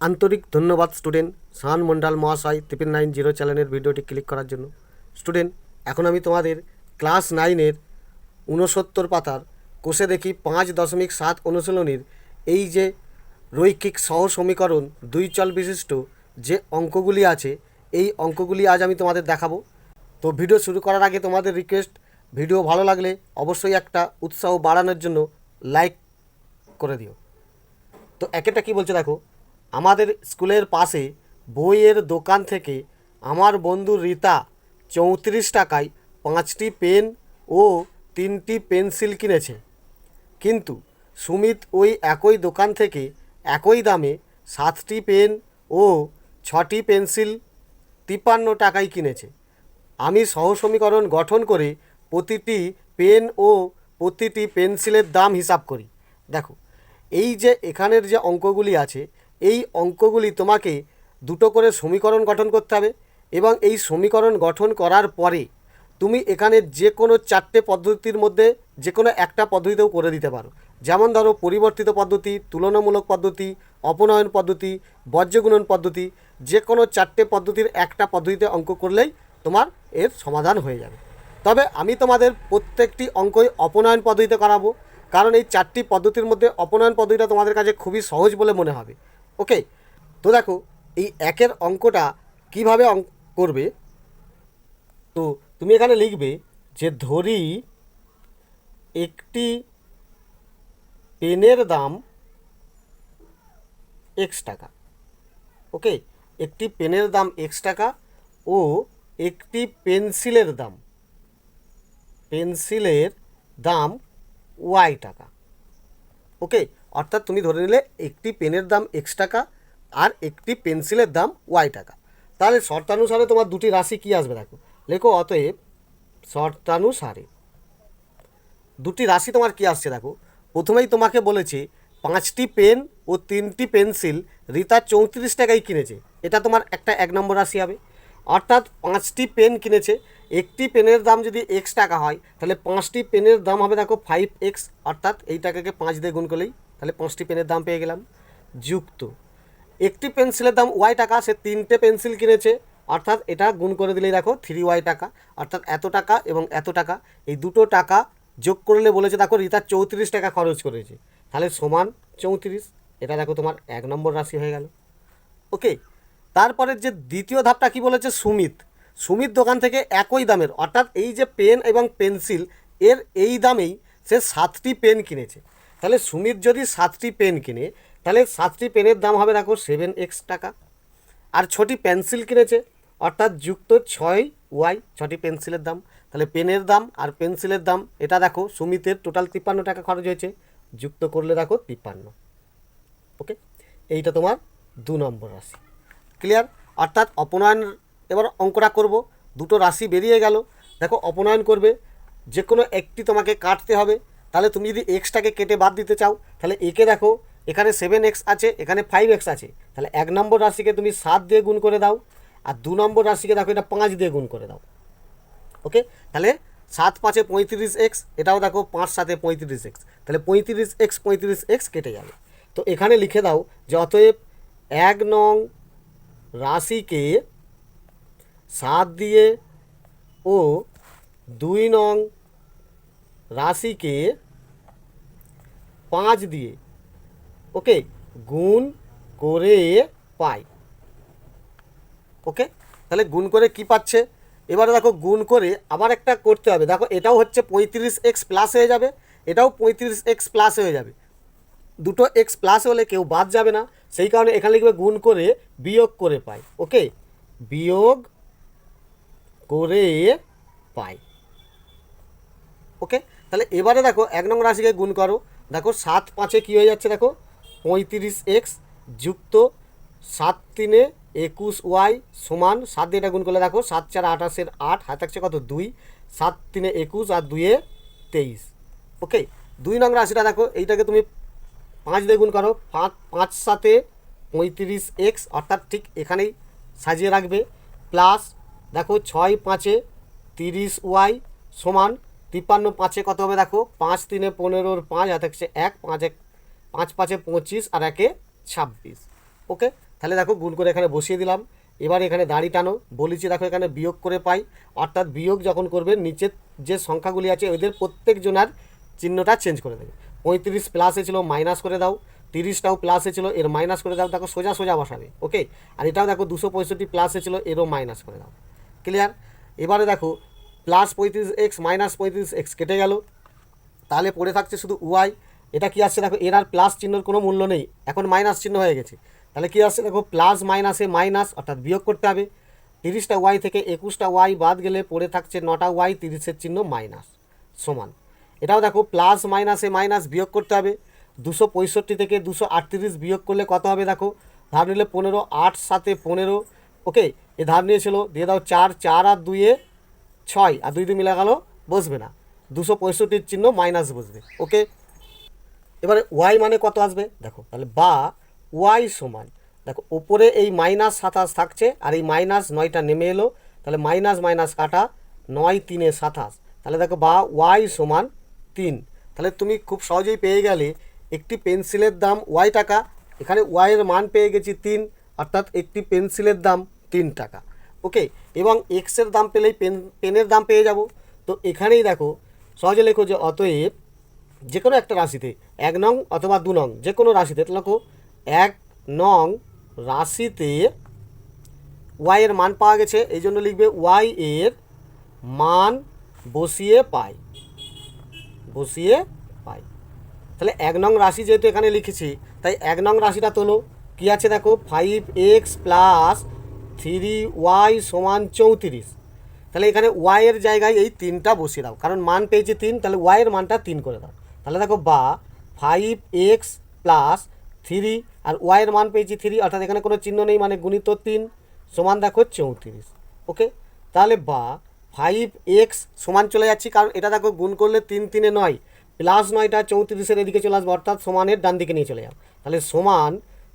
আন্তরিক ধন্যবাদ স্টুডেন্ট শান মন্ডল মহাশয় 390 চ্যানেলের ভিডিওটি ক্লিক করার জন্য। স্টুডেন্ট, এখন আমি তোমাদের ক্লাস 9-এর 69 পাতার কোষে দেখি 5.7 অনুশীলনীর এই যে রৈখিক সহ সমীকরণ দুই চল বিশিষ্ট যে অঙ্কগুলি আছে, এই অঙ্কগুলি আজ আমি তোমাদের দেখাবো। তো ভিডিও শুরু করার আগে তোমাদের রিকোয়েস্ট, ভিডিও ভালো লাগলে অবশ্যই একটা উৎসাহ বাড়ানোর জন্য লাইক করে দিও। তো একেটা কি বলছে দেখো, আমাদের স্কুলের পাশে বইয়ের দোকান থেকে আমার বন্ধু রীতা 34 টাকায় 5টি পেন ও 3টি পেন্সিল কিনেছে, কিন্তু সুমিত ওই একই দোকান থেকে একই দামে 7টি পেন ও 6টি পেন্সিল 53 টাকায় কিনেছে। আমি সহসমীকরণ গঠন করে প্রতিটি পেন ও প্রতিটি পেন্সিলের দাম হিসাব করি। দেখো, এই যে এখানের যে অঙ্কগুলি আছে, এই অঙ্কগুলি তোমাকে দুটো করে সমীকরণ গঠন করতে হবে, এবং এই সমীকরণ গঠন করার পরে তুমি এখানে যে কোনো 4টে পদ্ধতির মধ্যে যে কোনো একটা পদ্ধতিতেও করে দিতে পারো। যেমন ধরো পরিবর্তিত পদ্ধতি, তুলনামূলক পদ্ধতি, অপনয়ন পদ্ধতি, বজ্রগুণন পদ্ধতি, যে কোনো 4টে পদ্ধতির একটা পদ্ধতিতে অঙ্ক করলেই তোমার এর সমাধান হয়ে যাবে। তবে আমি তোমাদের প্রত্যেকটি অঙ্কই অপনয়ন পদ্ধতিতে করাবো, কারণ এই 4টি পদ্ধতির মধ্যে অপনয়ন পদ্ধতিটা তোমাদের কাছে খুবই সহজ বলে মনে হবে। ওকে, তো দেখো এই একের অঙ্কটা কিভাবে করবে। তো তুমি এখানে লিখবে যে ধরি একটি পেনের দাম x টাকা। ওকে, একটি পেনের দাম x টাকা ও একটি পেন্সিলের দাম y টাকা। ওকে, অর্থাৎ তুমি ধরে নিলে একটি পেনের দাম x টাকা আর একটি পেন্সিলের দাম y টাকা। তাহলে শর্তানুসারে তোমার দুটি রাশি কি আসবে দেখো, লেখো অতএব শর্তানুসারে দুটি রাশি তোমার কি আসছে দেখো। প্রথমেই তোমাকে বলেছে 5টি পেন ও 3টি পেন্সিল রীতা 34 টাকায় কিনেছে, এটা তোমার একটা 1 নম্বর রাশি হবে। অর্থাৎ 5টি পেন কিনেছে, একটি পেনের দাম যদি x টাকা হয় তাহলে 5টি পেনের দাম হবে দেখো 5x, অর্থাৎ এই টাকাকে 5 দিয়ে গুণ করলেই তাহলে 5টি পেনের দাম পেয়ে গেলাম। যুক্ত একটি পেন্সিলের দাম y টাকা, সে 3টে পেন্সিল কিনেছে, অর্থাৎ এটা গুণ করে দিলেই দেখো 3y টাকা, অর্থাৎ এত টাকা এবং এত টাকা, এই দুটো টাকা যোগ করলে বলেছে দেখো রীতা 34 টাকা খরচ করেছে, তাহলে সমান 34। এটা দেখো তোমার 1 নম্বর রাশি হয়ে গেল। ওকে, তারপরে যে দ্বিতীয় ধাপটা কি বলেছে, সুমিত দোকান থেকে একই দামের, অর্থাৎ এই যে পেন এবং পেন্সিল এর এই দামেই সে 7টি পেন কিনেছে। তাহলে সুমিত যদি 7টি পেন কিনে তাহলে 7টি পেনের দাম হবে দেখো 7x টাকা। আর 6টি পেন্সিল কিনেছে, অর্থাৎ যুক্ত 6y, 6টি পেন্সিলের দাম, তাহলে পেনের দাম আর পেন্সিলের দাম এটা দেখো সুমিতের টোটাল 53 টাকা খরচ হয়েছে, যুক্ত করলে দেখো 53। ওকে, এইটা তোমার 2 নম্বর রাশি। ক্লিয়ার? অর্থাৎ অপনয়ন এবার অঙ্কটা করব, দুটো রাশি বেরিয়ে গেল। দেখো অপনয়ন করবে, যে কোনো একটি তোমাকে কাটতে হবে। তাহলে তুমি যদি এক্সটাকে কেটে বাদ দিতে চাও তাহলে একে দেখো এখানে 7x আছে, এখানে 5x আছে, তাহলে 1 নম্বর রাশিকে তুমি 7 দিয়ে গুণ করে দাও, আর 2 নম্বর রাশিকে দেখো এটা 5 দিয়ে গুণ করে দাও। ওকে, তাহলে 7 5 35x, এটাও দেখো 5 7 35x, তাহলে 35x কেটে যাবে। তো এখানে লিখে দাও যে অতএব 1 নং রাশিকে 7 দিয়ে ও 2 নং রাশিকে 5 দিয়ে ওকে গুণ করে পাই। ওকে, তাহলে গুণ করে কি পাচ্ছে, এবারে দেখো গুণ করে আবার একটা করতে হবে। দেখো এটাও হচ্ছে 35x প্লাস হয়ে যাবে, এটাও 35x প্লাস হয়ে যাবে, দুটো x প্লাস হলে কেউ বাদ যাবে না, সেই কারণে এখানে লিখবে গুণ করে বিয়োগ করে পাই। ওকে, বিয়োগ করে পাই। ওকে, তাহলে এবারে দেখো 1 নং রাশিকে গুণ করো, দেখো 7 5 কী হয়ে যাচ্ছে দেখো 35x যুক্ত 7 3 21y সমান 7 দিয়ে এটা গুণ করলে দেখো 7 4 28 8, হাত থাকছে কত 2, 7 3 21 আর 2 23। ওকে, 2 নং রাশিটা দেখো এইটাকে তুমি 5 দিয়ে গুণ করো, 5 7 35x, অর্থাৎ ঠিক এখানেই সাজিয়ে রাখবে, প্লাস দেখো 6 5 30y সমান 53 5 কত হবে দেখো 5 3 15 5, হাতে থাকছে 1, 5 5 5 25 আর 1 26। ওকে, তাহলে দেখো গুণ করে এখানে বসিয়ে দিলাম। এবার এখানে দাঁড়ি টানো, বলেছি দেখো এখানে বিয়োগ করে পাই, অর্থাৎ বিয়োগ যখন করবে নিচের যে সংখ্যাগুলি আছে ওদের প্রত্যেক জনার চিহ্নটা চেঞ্জ করে দেবে। 35 প্লাসে ছিল মাইনাস করে দাও, 30টাও প্লাসে ছিল এর মাইনাস করে দাও, দেখো সোজা সোজা বসাবে। ওকে, আর এটাও দেখো 265 প্লাসে ছিল এরও মাইনাস করে দাও। ক্লিয়ার? এবারে দেখো প্লাস 35x মাইনাস 35x কেটে গেল, তাহলে পড়ে থাকছে শুধু ওয়াই। এটা কি আসছে দেখো, এর আর প্লাস চিহ্নর কোনো মূল্য নেই, এখন মাইনাস চিহ্ন হয়ে গেছে। তাহলে কি আসছে দেখো, প্লাস মাইনাসে মাইনাস, অর্থাৎ বিয়োগ করতে হবে। 30টা ওয়াই থেকে 21টা ওয়াই বাদ গেলে পড়ে থাকছে 9টা ওয়াই, 30-এর চিহ্ন মাইনাস সমান। এটাও দেখো প্লাস মাইনাসে মাইনাস বিয়োগ করতে হবে। 265 থেকে 238 বিয়োগ করলে কত হবে দেখো, ধার নিলে 15, 8 7 15। ওকে, এ ধার নিয়েছিল, দিয়ে দাও 4, 4 আর 2 6, আর 2 2 মিলে গেল, বসবে না, 265-র চিহ্ন মাইনাস বসবে। ওকে, এবারে ওয়াই মানে কত আসবে দেখো, তাহলে বা ওয়াই সমান, দেখো ওপরে এই মাইনাস 27 থাকছে আর এই মাইনাস 9টা নেমে এলো, তাহলে মাইনাস মাইনাস কাটা, 9 3 27, তাহলে দেখো বা ওয়াই সমান 3। তাহলে তুমি খুব সহজেই পেয়ে গেলে একটি পেন্সিলের দাম ওয়াই টাকা, এখানে ওয়াইয়ের মান পেয়ে গেছি 3, অর্থাৎ একটি পেন্সিলের দাম 3 টাকা। ওকে, এবং এক্সের দাম পেলেই পেনের দাম পেয়ে যাব। তো এখানেই দেখো সহজে লেখো যে অতএব যে কোনো একটা রাশিতে 1 নং অথবা 2 নং যে কোনো রাশিতে, লেখো 1 নং রাশিতে ওয়াই এর মান পাওয়া গেছে, এই জন্য লিখবে ওয়াই এর মান বসিয়ে পাই, বসিয়ে পাই। তাহলে 1 নং রাশি যেহেতু এখানে লিখেছি, তাই 1 নং রাশিটা তোলো। কী আছে দেখো, 5x প্লাস 3y সমান 34। তাহলে এখানে ওয়াইয়ের জায়গায় এই 3টা বসিয়ে দাও, কারণ মান পেয়েছি 3, তাহলে ওয়াইয়ের মানটা 3 করে দাও। তাহলে দেখো বা 5x প্লাস 3 আর ওয়াইয়ের মান পেয়েছি 3, অর্থাৎ এখানে কোনো চিহ্ন নেই মানে গুণিত 3 সমান দেখো 34। ওকে, তাহলে বা 5x সমান চলে যাচ্ছি, কারণ এটা দেখো গুণ করলে 3 3 9, প্লাস 9টা 34-এর এদিকে চলে আসবে, অর্থাৎ সমানের ডান দিকে নিয়ে চলে যাও। তাহলে সমান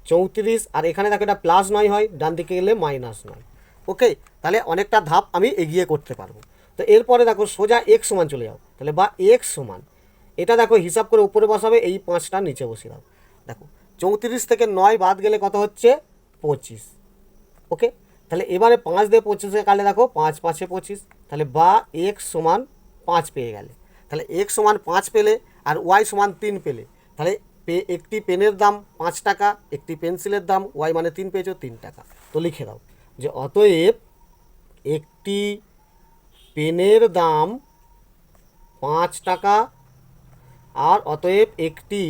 34, আর এখানে দেখো এটা প্লাস 9 হয়, ডান দিকে গেলে মাইনাস 9। ওকে, তাহলে অনেকটা ধাপ আমি এগিয়ে করতে পারবো। তো এরপরে দেখো সোজা এক্স সমান চলে যাও, তাহলে বা এক্স সমান, এটা দেখো হিসাব করে উপরে বসাবে, এই 5টা নিচে বসিয়ে দাও। দেখো 34 থেকে 9 বাদ গেলে কত হচ্ছে 25। ওকে, তাহলে এবারে 5 দিয়ে 25-এ কাটলে দেখো 5 5 25, তাহলে বা এক্স সমান 5 পেয়ে গেলে। তাহলে এক্স সমান 5 পেলে আর ওয়াই সমান 3 পেলে, তাহলে একটি পেনের দাম 5 টাকা, একটি পেন্সিলের দাম ওয়াই মানে 3 পেয়েছো 3 টাকা। তো লিখে দাও যে অতএব একটি পেনের দাম 5 টাকা আর অতএব একটি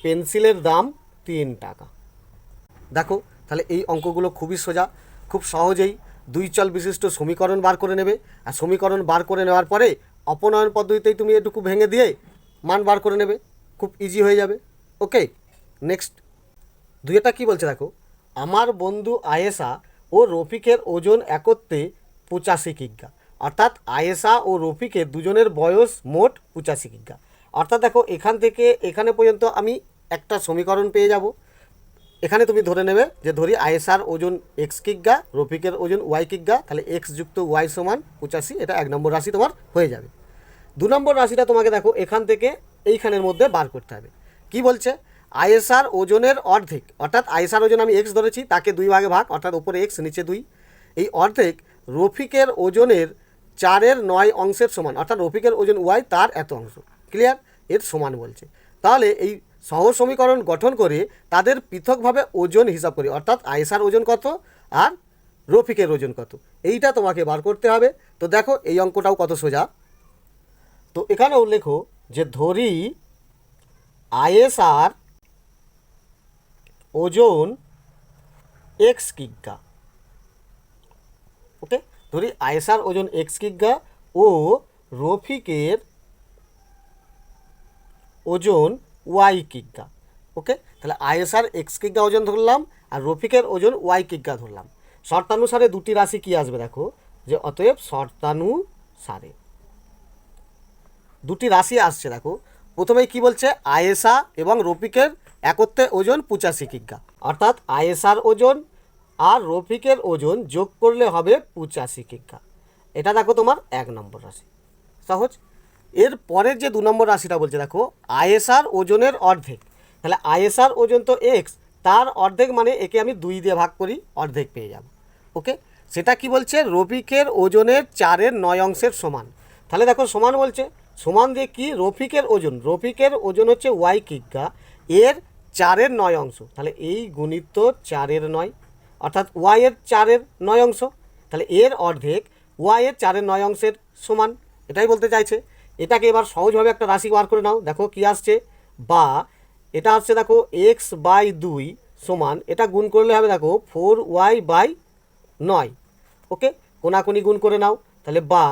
পেন্সিলের দাম 3 টাকা। দেখো তাহলে এই অঙ্কগুলো খুবই সোজা, খুব সহজেই 2 চল বিশিষ্ট সমীকরণ বার করে নেবে, আর সমীকরণ বার করে নেওয়ার পরে অপনয়ন পদ্ধতিতেই তুমি এটুকু ভেঙে দিয়ে মান বার করে নেবে, খুব ইজি হয়ে যাবে। ওকে, নেক্সট 2টা কী বলছে দেখো, আমার বন্ধু আয়েশা ও রফিকের ওজন একত্রে 85 কিগ্রা, অর্থাৎ আয়েশা ও রফিকের দুজনের বয়স মোট 85 কিগ্রা। অর্থাৎ দেখো এখান থেকে এখানে পর্যন্ত আমি একটা সমীকরণ পেয়ে যাব। এখানে তুমি ধরে নেবে যে ধরি আয়েশার ওজন x কিগ্রা, রফিকের ওজন y কিগ্রা, তাহলে x যুক্ত y সমান 85, এটা 1 নম্বর রাশি তোমার হয়ে যাবে। 2 নম্বর রাশিটা তোমাকে দেখো এখান থেকে এইখানের মধ্যে বার করতে হবে। কি বলছে, আয়েশার ওজনের অর্ধেক, অর্থাৎ আয়েশার ওজন আমি x ধরেছি, তাকে 2 ভাগে ভাগ, অর্থাৎ ওপরে x নিচে 2, এই অর্ধেক রফিকের ওজনের 4-এর 9 অংশের সমান, অর্থাৎ রফিকের ওজন y তার এত অংশ। ক্লিয়ার? এর সমান বলছে। তাহলে এই সহজ সমীকরণ গঠন করে তাদের পৃথকভাবে ওজন হিসাব করি, অর্থাৎ আয়েশার ওজন কত আর রফিকের ওজন কত, এইটা তোমাকে বার করতে হবে। তো দেখো এই অঙ্কটাও কত সোজা। তো এখানেও লেখো যে ধরি আয়েশার ওজন x কিগ্রা। ওকে, ধরি আয়েশার ওজন x কিগ্রা ও রফিকের ওজন y কিগ্রা। ওকে, তাহলে আয়েশার x কিগ্রা ওজন ধরলাম আর রফিকের ওজন y কিগ্রা ধরলাম। শর্তানুসারে দুটি রাশি কি আসবে দেখো, যে অতএব শর্তানুসারে দুটি রাশি আসছে। দেখো প্রথমেই কি বলছে, আয়েশা এবং রফিকের একত্রে ওজন 85 কিগ্রা, অর্থাৎ আয়েশার ওজন আর রফিকের ওজন যোগ করলে হবে 85 কিগ্রা। এটা দেখো তোমার 1 নম্বর রাশি, সহজ। এর পরের যে 2 নম্বর রাশিটা বলছে দেখো, আয়েশার ওজনের অর্ধেক, তাহলে আইএসআর ওজন তো এক্স, তার অর্ধেক মানে একে আমি 2 দিয়ে ভাগ করি, অর্ধেক পেয়ে যাব। ওকে, সেটা কি বলছে, রফিকের ওজনের 4/9 সমান। তাহলে দেখো সমান বলছে, সমান দিয়ে কি, রফিকের ওজন হচ্ছে ওয়াই কিগ্রা, এর 4/9, তাহলে এই গুণিত 4/9, অর্থাৎ ওয়াইয়ের 4/9, তাহলে এর অর্ধেক ওয়াইয়ের 4/9 সমান, এটাই বলতে চাইছে। এটাকে এবার সহজভাবে একটা রাশি বার করে নাও, দেখো কি আসছে, বা এটা আসছে দেখো x/2 সমান, এটা গুণ করলে হবে দেখো 4y/9। ওকে, কোনাকুনি গুণ করে নাও, তাহলে বা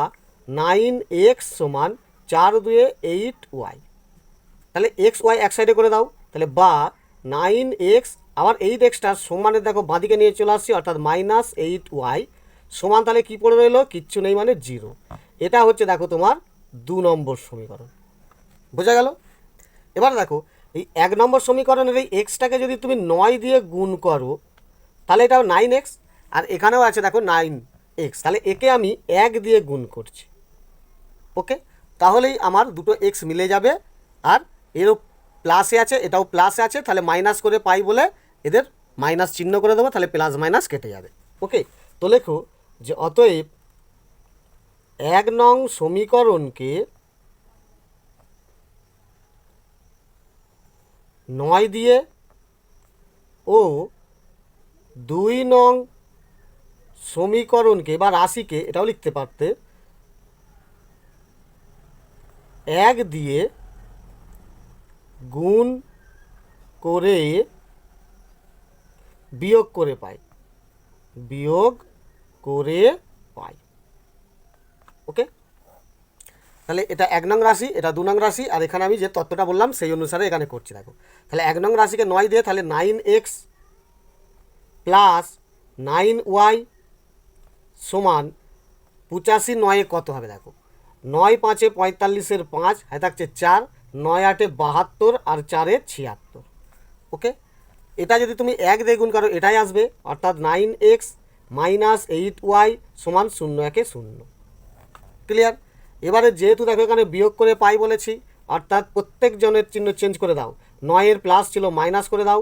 9x সমান 4×2 8y। তাহলে এক্স ওয়াই এক সাইডে করে দাও, তাহলে বা 9x আবার 8xটা সমানের দেখো বাঁদিকে নিয়ে চলে আসছি, অর্থাৎ -8y সমান, তাহলে কী পড়ে রইলো, কিচ্ছু নেই মানে 0। এটা হচ্ছে দেখো তোমার 2 নম্বর সমীকরণ। বোঝা গেল? এবার দেখো এই 1 নম্বর সমীকরণের এই এক্সটাকে যদি তুমি 9 দিয়ে গুণ করো, তাহলে এটাও 9x, আর এখানেও আছে দেখো 9x, তাহলে একে আমি 1 দিয়ে গুণ করছি। ওকে, তাহলেই আমার দুটো এক্স মিলে যাবে, আর এরও প্লাসে আছে, এটাও প্লাসে আছে, তাহলে মাইনাস করে পাই বলে এদের মাইনাস চিহ্ন করে দেবো, তাহলে প্লাস মাইনাস কেটে যাবে। ওকে, তো লেখো যে অতএব 1 নং সমীকরণকে 9 দিয়ে ও 2 নং সমীকরণকে বা রাশিকে, এটাও লিখতে পারতে, 1 দিয়ে গুণ করে বিয়োগ করে পাই। ওকে, তাহলে এটা 1 নং রাশি, এটা 2 নং রাশি, আর এখানে আমি যে তত্ত্বটা বললাম সেই অনুসারে এখানে করছি। দেখো তাহলে 1 নং রাশিকে 9 দিয়ে, তাহলে 9x প্লাস 9y সমান 85। 9 কত হবে দেখো, 9 5 45 5, হাতে থাকছে 4, 9 8 72, আর 4 76। ওকে, এটা যদি তুমি 1 দিয়ে গুণ করো এটাই আসবে, অর্থাৎ 9x মাইনাস 8y সমান 0 1 0। ক্লিয়ার? এবারে যেহেতু দেখো এখানে বিয়োগ করে পাই বলেছি, অর্থাৎ প্রত্যেক জনের চিহ্ন চেঞ্জ করে দাও। 9-এর প্লাস ছিল মাইনাস করে দাও,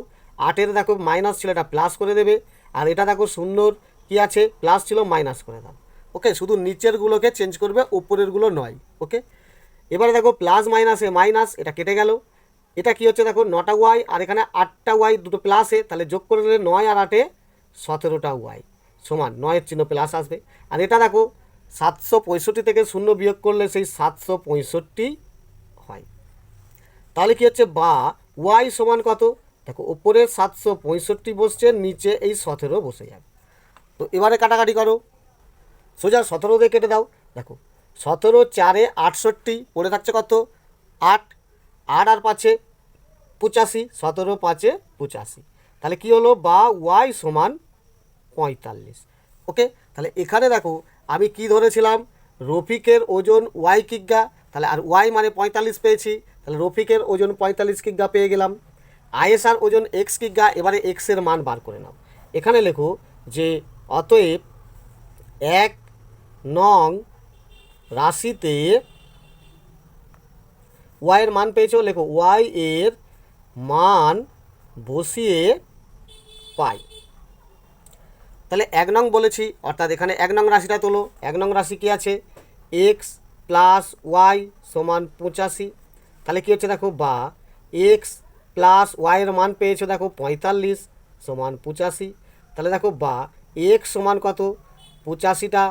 8-এর দেখো মাইনাস ছিল এটা প্লাস করে দেবে, আর এটা দেখো 0-র কী আছে, প্লাস ছিল মাইনাস করে দাও। ওকে, শুধু নিচেরগুলোকে চেঞ্জ করবে, ওপরেরগুলো নয়। ওকে, এবারে দেখো প্লাস মাইনাসে মাইনাস, এটা কেটে গেল। এটা কি হচ্ছে দেখো 9টা ওয়াই, আর এখানে 8টা ওয়াই, দুটো প্লাসে, তাহলে যোগ করে দিলে 9 আর 8 17টা ওয়াই সমান 9-এর চিহ্ন প্লাস আসবে। আর এটা দেখো 765 থেকে 0 বিয়োগ করলে সেই 765 হয়। তাহলে কি হচ্ছে, বা ওয়াই সমান কত, দেখো ওপরে 765 বসছে, নিচে এই 17 বসে যাবে। তো এবারে কাটাকাটি করো, সোজা 17 দিয়ে কেটে দাও। দেখো 17 4 68, পড়ে থাকছে কত, 8, 8 আর 5 85, 17 5 85, তাহলে কি হলো, বা ওয়াই সমান 45। ওকে, তাহলে এখানে দেখো আমি কি ধরেছিলাম, রফিকের ওজন ওয়াই কিগ্রা, তাহলে আর ওয়াই মানে 45 পেয়েছি, তাহলে রফিকের ওজন 45 কিগ্রা পেয়ে গেলাম। আইএসআর ওজন এক্স কিগ্রা, এবারে এক্সের মান বার করে নাও। এখানে লেখো যে অতএব 1 নং রাশিতে ওয়াইয়ের মান পেয়েছো, লেখো ওয়াই এর মান বসিয়ে পাই। তাহলে 1 নং বলেছি, অর্থাৎ এখানে 1 নং রাশিটা তোলো। 1 নং রাশি কী আছে, এক্স প্লাস ওয়াই সমান 85। তাহলে কী হচ্ছে দেখো, বা এক্স প্লাস ওয়াইয়ের মান পেয়েছো দেখো 45 সমান 85। তাহলে দেখো বা এক্স সমান কত, 85টা,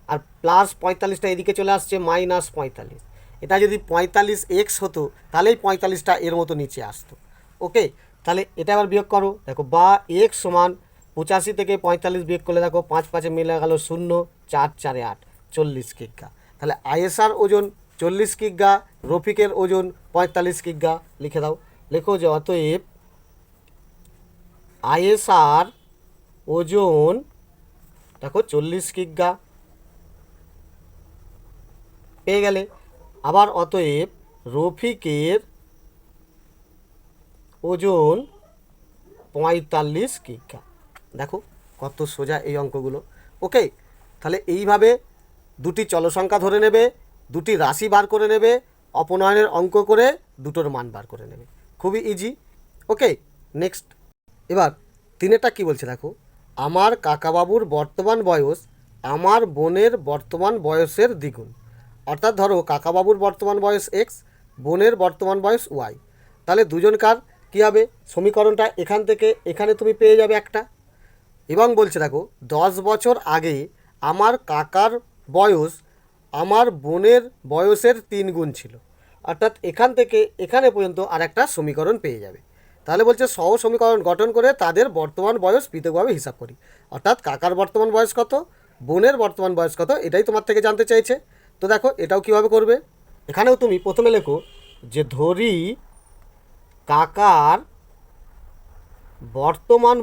আর প্লাস 45টা এদিকে চলে আসছে -45। এটা যদি 45x হতো তাহলেই 45টা এর মতো নিচে আসতো। ওকে, তাহলে এটা আবার বিয়োগ করো, দেখো বা এক্স সমান 85 থেকে 45 বিয়োগ করলে দেখো 5 5 মিলে গেল 0, 4 4 8, 40 কিগ্রা। তাহলে আইএসআর ওজন 40 কিগ্রা, রফিকের ওজন 45 কিগ্রা লিখে দাও। লেখো যে অতএব আইএসআর ওজন দেখো 40 কিগ্রা পেয়ে গেলে, আবার অতএব রফিকের ওজন 45 কিগ্রা। দেখো কত সোজা এই অঙ্কগুলো। ওকে, তাহলে এইভাবে দুটি চলসংখ্যা ধরে নেবে, দুটি রাশি বার করে নেবে, অপনয়নের অঙ্ক করে দুটোর মান বার করে নেবে, খুবই ইজি। ওকে, নেক্সট। এবার তিনেরটা কী বলছে দেখো, আমার কাকাবাবুর বর্তমান বয়স আমার বোনের বর্তমান বয়সের দ্বিগুণ। অর্থাৎ ধরো কাকাবাবুর বর্তমান বয়স এক্স, বোনের বর্তমান বয়স ওয়াই, তাহলে দুজনকার কী হবে, সমীকরণটা এখান থেকে এখানে তুমি পেয়ে যাবে একটা। এবং বলছে দেখো 10 বছর আগে আমার কাকার বয়স আমার বোনের বয়সের 3 গুণ ছিল। অর্থাৎ এখান থেকে এখানে পর্যন্ত আর একটা সমীকরণ পেয়ে যাবে। তাহলে বলছে সহ সমীকরণ গঠন করে তাদের বর্তমান বয়স পৃথকভাবে হিসাব করি। অর্থাৎ কাকার বর্তমান বয়স কত, বোনের বর্তমান বয়স কত, এটাই তোমার থেকে জানতে চাইছে। তো দেখো এটাও কীভাবে করবে, এখানেও তুমি প্রথমে লেখো যে ধরি কাকার বর্তমান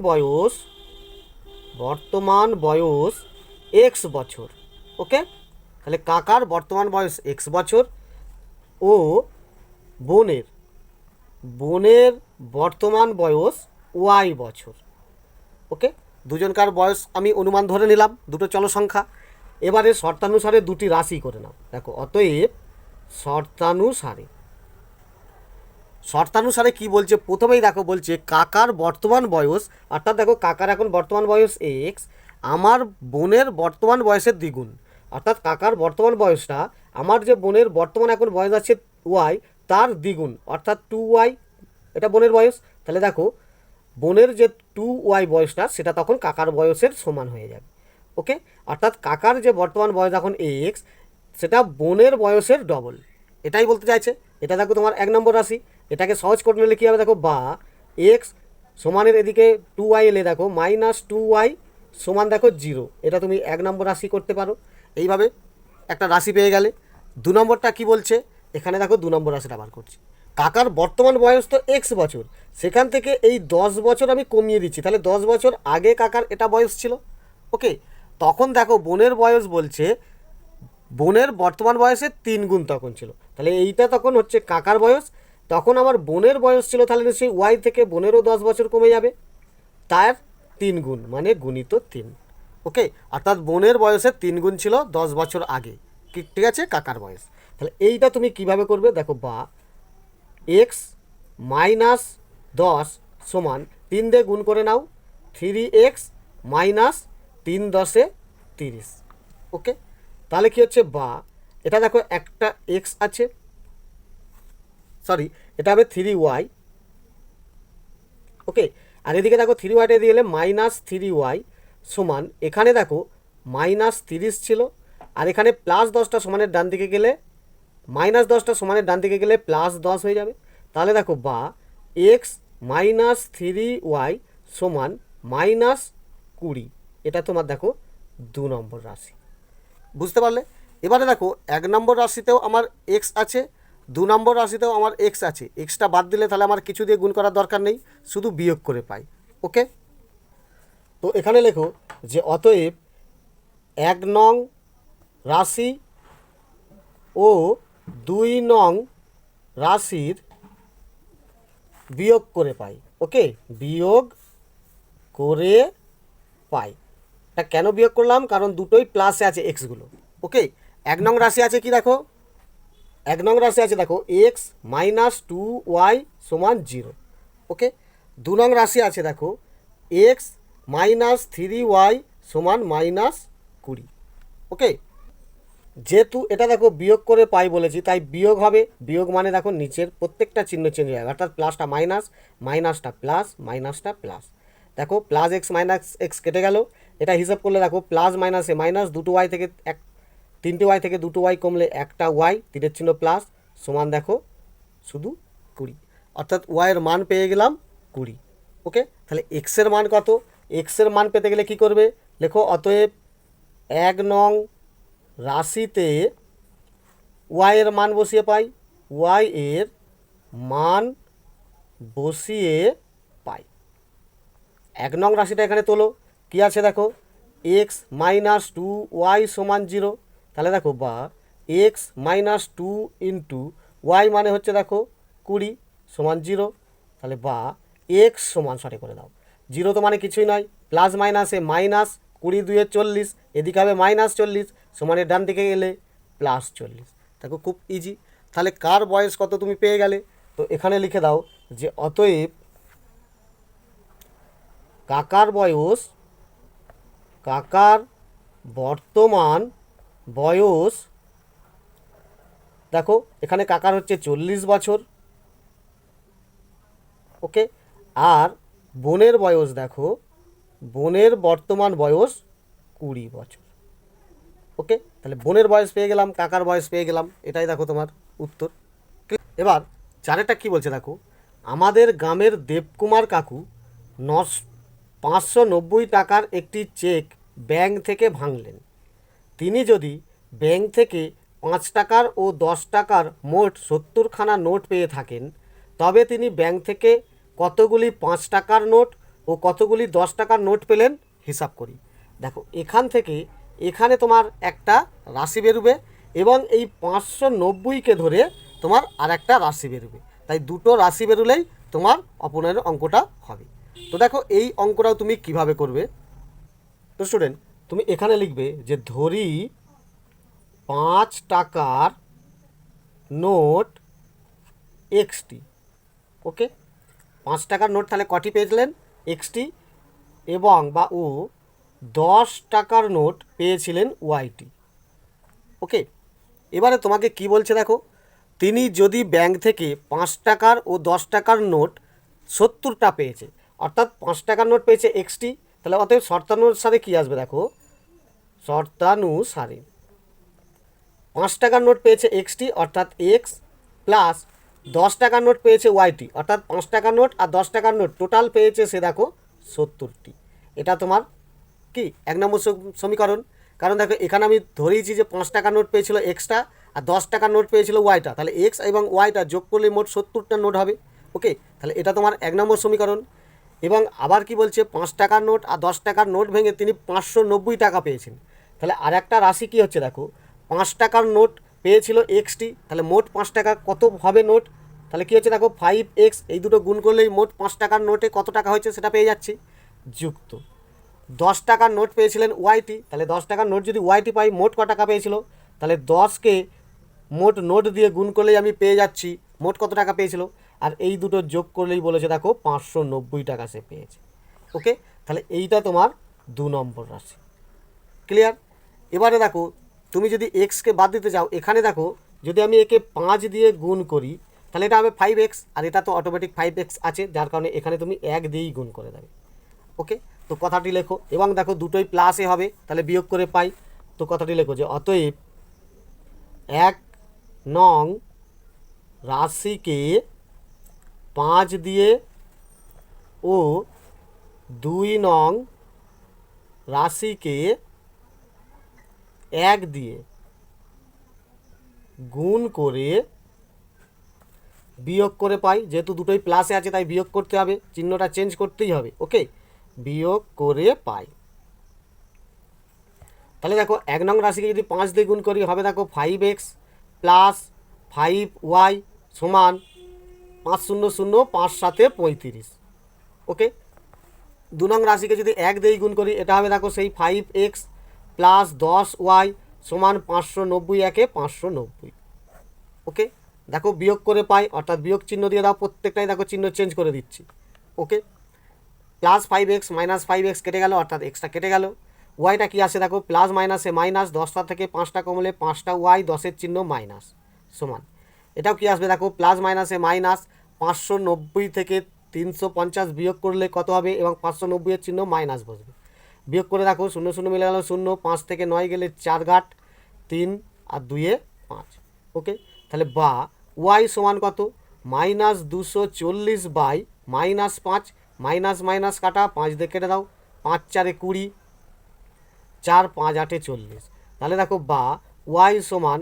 বয়স এক্স বছর। ওকে, তাহলে কাকার বর্তমান বয়স এক্স বছর ও বোনের বর্তমান বয়স ওয়াই বছর। ওকে, দুজনকার বয়স আমি অনুমান ধরে নিলাম, দুটো চলসংখ্যা। এবারে শর্তানুসারে দুটি রাশি করে নাও। দেখো অতএব শর্তানুসারে কি বলছে, প্রথমেই দেখো বলছে কাকার বর্তমান বয়স, অর্থাৎ দেখো কাকার এখন বর্তমান বয়স এক্স, আমার বোনের বর্তমান বয়সের দ্বিগুণ। অর্থাৎ কাকার বর্তমান বয়সটা আমার যে বোনের বর্তমান এখন বয়স আছে ওয়াই তার দ্বিগুণ, অর্থাৎ 2y, এটা বোনের বয়স। তাহলে দেখো বোনের যে 2y বয়সটা সেটা তখন কাকার বয়সের সমান হয়ে যাবে। ওকে, অর্থাৎ কাকার যে বর্তমান বয়স এখন এক্স সেটা বোনের বয়সের ডবল, এটাই বলতে চাইছে। এটা দেখো তোমার 1 নম্বর রাশি। এটাকে সহজ করে নিলে কী হবে দেখো, বা এক্স সমানের এদিকে 2y এলে দেখো -2y সমান দেখো 0, এটা তুমি 1 নম্বর রাশি করতে পারো। এইভাবে একটা রাশি পেয়ে গেলে। 2 নম্বরটা কি বলছে, এখানে দেখো 2 নম্বর রাশিটা বার করছি। কাকার বর্তমান বয়স তো এক্স বছর, সেখান থেকে এই 10 বছর আমি কমিয়ে দিচ্ছি, তাহলে 10 বছর আগে কাকার এটা বয়স ছিল। ওকে, তখন দেখো বোনের বয়স বলছে বোনের বর্তমান বয়সের 3 গুণ তখন ছিল, তাহলে এইটা তখন হচ্ছে কাকার বয়স। তখন আমার বোনের বয়স ছিল, তাহলে নিশ্চয়ই ওয়াই থেকে বোনেরও 10 বছর কমে যাবে, তার 3 গুণ মানে গুণিত 3। ওকে, অর্থাৎ বোনের বয়সের 3 গুণ ছিল 10 বছর আগে, ঠিক আছে, কাকার বয়স। তাহলে এইটা তুমি কিভাবে করবে দেখো, বা এক্স -10 সমান 3 দিয়ে গুণ করে নাও, 3x - 3 × 30। ওকে, তাহলে কি হচ্ছে, বা এটা দেখো একটা এক্স আছে, সরি এটা হবে 3y। ওকে, আর এদিকে দেখো 3yটা দিয়ে গেলে -3y সমান, এখানে দেখো -30 ছিল, আর এখানে +10টা সমানের ডান দিকে গেলে -10টা সমানের ডান দিকে গেলে +10 হয়ে যাবে। তাহলে দেখো বা এক্স -3y সমান -20, এটা তোমার দেখো 2 নম্বর রাশি। বুঝতে পারলে? এবারে দেখো 1 নম্বর রাশিতেও আমার এক্স আছে, 2 নম্বর রাশিতেও আমার এক্স আছে। এক্সটা বাদ দিলে তাহলে আমার কিছু দিয়ে গুণ করার দরকার নেই, শুধু বিয়োগ করে পাই। ওকে, তো এখানে লেখো যে অতএব 1 নং রাশি ও 2 নং রাশির বিয়োগ করে পাই। ওকে, বিয়োগ করে পাই। এটা কেন বিয়োগ করলাম, কারণ দুটোই প্লাসে আছে এক্সগুলো। ওকে, 1 নং রাশি আছে কি দেখো, 1 নং রাশি আছে দেখো এক্স -2y সমান 0। ওকে, 2 নং রাশি আছে দেখো এক্স -3y সমান -20। ওকে, যেহেতু এটা দেখো বিয়োগ করে পাই বলেছি তাই বিয়োগ হবে। বিয়োগ মানে দেখো নিচের প্রত্যেকটা চিহ্ন চেঞ্জ হয়ে যাবে, অর্থাৎ প্লাসটা মাইনাস, মাইনাসটা প্লাস, মাইনাসটা প্লাস। দেখো +x -x কেটে গেল, এটা হিসাব করলে দেখো প্লাস মাইনাসে মাইনাস, 2y থেকে 3টে y থেকে 2y কমলে একটা y, তীরের চিহ্ন প্লাস, সমান দেখো শুধু 20, অর্থাৎ ওয়াইয়ের মান পেয়ে গেলাম 20। ওকে, তাহলে এক্সের মান কত, এক্সের মান পেতে গেলে কি করবে, লেখো অতএব 1 নং রাশিতে ওয়াইয়ের মান বসিয়ে পাই, ওয়াই এর মান বসিয়ে পাই। 1 নং রাশিটা এখানে তোলো, কি আছে দেখো এক্স -2y সমান 0। তাহলে দেখো বা এক্স -2 × y মানে হচ্ছে দেখো 20 সমান 0। তাহলে বা এক্স সমান, সরি করে দাও, 0 তো মানে কিছুই নয়, প্লাস মাইনাসে মাইনাস, 20 2 40, এদিকে হবে -40, সমানের ডান দিকে গেলে +40। দেখো খুব ইজি। তাহলে কার বয়স কত তুমি পেয়ে গেলে। তো এখানে লিখে দাও যে অতএব কাকার বর্তমান বয়স, দেখো এখানে কাকার হচ্ছে 40 বছর, ওকে। আর বোনের বয়স দেখো, বোনের বর্তমান বয়স 20 বছর, ওকে। তাহলে বোনের বয়স পেয়ে গেলাম, কাকার বয়স পেয়ে গেলাম, এটাই দেখো তোমার উত্তর। এবার চারেরটা কি বলছে দেখো, আমাদের গ্রামের দেবকুমার কাকু 590 টাকার একটি চেক ব্যাংক থেকে ভাঙলেন। তিনি যদি ব্যাংক থেকে 5 টাকার ও 10 টাকার মোট 70খানা নোট পেয়ে থাকেন, তবে তিনি ব্যাংক থেকে কতগুলি 5 টাকার নোট ও কতগুলি 10 টাকার নোট পেলেন হিসাব করি। দেখো এখান থেকে এখানে তোমার একটা রাশি বেরোবে এবং এই 590কে ধরে তোমার আর একটা রাশি বেরোবে, তাই দুটো রাশি বেরোলেই তোমার অপনের অঙ্কটা হবে। তো দেখো এই অঙ্কটাও তুমি কিভাবে করবে। তো স্টুডেন্ট তুমি এখানে লিখবে যে ধরি 5 টাকার নোট এক্সটি, ওকে। 5 টাকার নোট তাহলে কটি পেয়েছিলেন, এক্সটি, এবং বা ও 10 টাকার নোট পেয়েছিলেন ওয়াইটি, ওকে। এবারে তোমাকে কি বলছে দেখো, তিনি যদি ব্যাংক থেকে 5 টাকার ও 10 টাকার নোট 70টা পেয়েছে, অর্থাৎ 5 টাকার নোট পেয়েছে এক্সটি, তাহলে অতএব শর্তানুসারে কী আসবে দেখো, শর্তানুসারে 5 টাকার নোট পেয়েছে এক্সটি অর্থাৎ এক্স, প্লাস 10 টাকার নোট পেয়েছে ওয়াইটি অর্থাৎ 5 টাকার নোট আর 10 টাকার নোট টোটাল পেয়েছে সে দেখো 70টি। এটা তোমার কি 1 নম্বর সমীকরণ। কারণ দেখো এখানে আমি ধরেইছি যে 5 টাকার নোট পেয়েছিল এক্সটা আর 10 টাকার নোট পেয়েছিল ওয়াইটা, তাহলে এক্স এবং ওয়াইটা যোগ করলে মোট 70টা নোট হবে, ওকে। তাহলে এটা তোমার 1 নম্বর সমীকরণ। এবং আবার কি বলছে, 5 টাকার নোট আর 10 টাকার নোট ভেঙে তিনি 590 টাকা পেয়েছেন। তাহলে আর একটা রাশি কী হচ্ছে দেখো, 5 টাকার নোট পেয়েছিল এক্সটি, তাহলে মোট 5 টাকা কত হবে নোট, তাহলে কী হচ্ছে দেখো 5x, এই দুটো গুণ করলেই মোট 5 টাকার নোটে কত টাকা হয়েছে সেটা পেয়ে যাচ্ছি, যুক্ত 10 টাকার নোট পেয়েছিলেন ওয়াইটি, তাহলে 10 টাকার নোট যদি ওয়াইটি পাই মোট ক টাকা পেয়েছিল, তাহলে 10কে মোট নোট দিয়ে গুণ করলেই আমি পেয়ে যাচ্ছি মোট কত টাকা পেয়েছিল, আর এই দুটো যোগ করলেই বলেছে দেখো 590 টাকা সে পেয়েছে, ওকে। তাহলে এইটা তোমার 2 নম্বর রাশি, ক্লিয়ার। এবারে দেখো তুমি যদি এক্সকে বাদ দিতে চাও, এখানে দেখো যদি আমি একে 5 দিয়ে গুণ করি তাহলে এটা হবে 5x, আর এটা তো অটোমেটিক 5x আছে, যার কারণে এখানে তুমি 1 দিয়েই গুণ করে দেবে, ওকে। তো কথাটি লেখো, এবং দেখো দুটোই প্লাসে হবে তাহলে বিয়োগ করে পাই, তো কথাটি লেখো যে অতএব 1 নং রাশিকে 5 দিয়ে ও 2 নং রাশিকে 1 দিয়ে গুণ করে বিয়োগ করে পাই, যেহেতু দুটোই প্লাসে আছে তাই বিয়োগ করতে হবে, চিহ্নটা চেঞ্জ করতেই হবে, ওকে। বিয়োগ করে পাই, তাহলে দেখো 1 নং রাশিকে যদি 5 দিয়ে গুণ করি হবে দেখো 5x প্লাস 5y সমান 5 0 0 5 7 35, ওকে। 2 নং রাশিকে যদি 1 দিয়ে গুণ করি এটা হবে দেখো সেই 5x প্লাস 10y সমান 590 একে 590, ওকে। দেখো বিয়োগ করে পাই অর্থাৎ বিয়োগ চিহ্ন দিয়ে দাও, প্রত্যেকটাই দেখো চিহ্ন চেঞ্জ করে দিচ্ছি, ওকে। প্লাস 5x মাইনাস 5x কেটে গেল অর্থাৎ এক্সটা কেটে গেল, ওয়াইটা কি আসে দেখো প্লাস মাইনাসে মাইনাস, 10টা থেকে 5টা কমলে 5টা ওয়াই, 10-এর চিহ্ন মাইনাস সমান, এটাও কি আসবে দেখো প্লাস মাইনাসে মাইনাস, 590 থেকে 350 বিয়োগ করলে কত হবে, এবং 590-এর চিহ্ন মাইনাস বসবে, বিয়োগ করে দেখো 0 0 মিলে গেল 0, 5 থেকে 9 গেলে 4 ঘাট 3 আর 2-এ 5, ওকে। তাহলে বা ওয়াই সমান কত, minus 240 by minus 5, minus minus কাটা 5 দিয়ে কেটে দাও, 5 4 20, 4 5 8 40, তাহলে দেখো বা ওয়াই সমান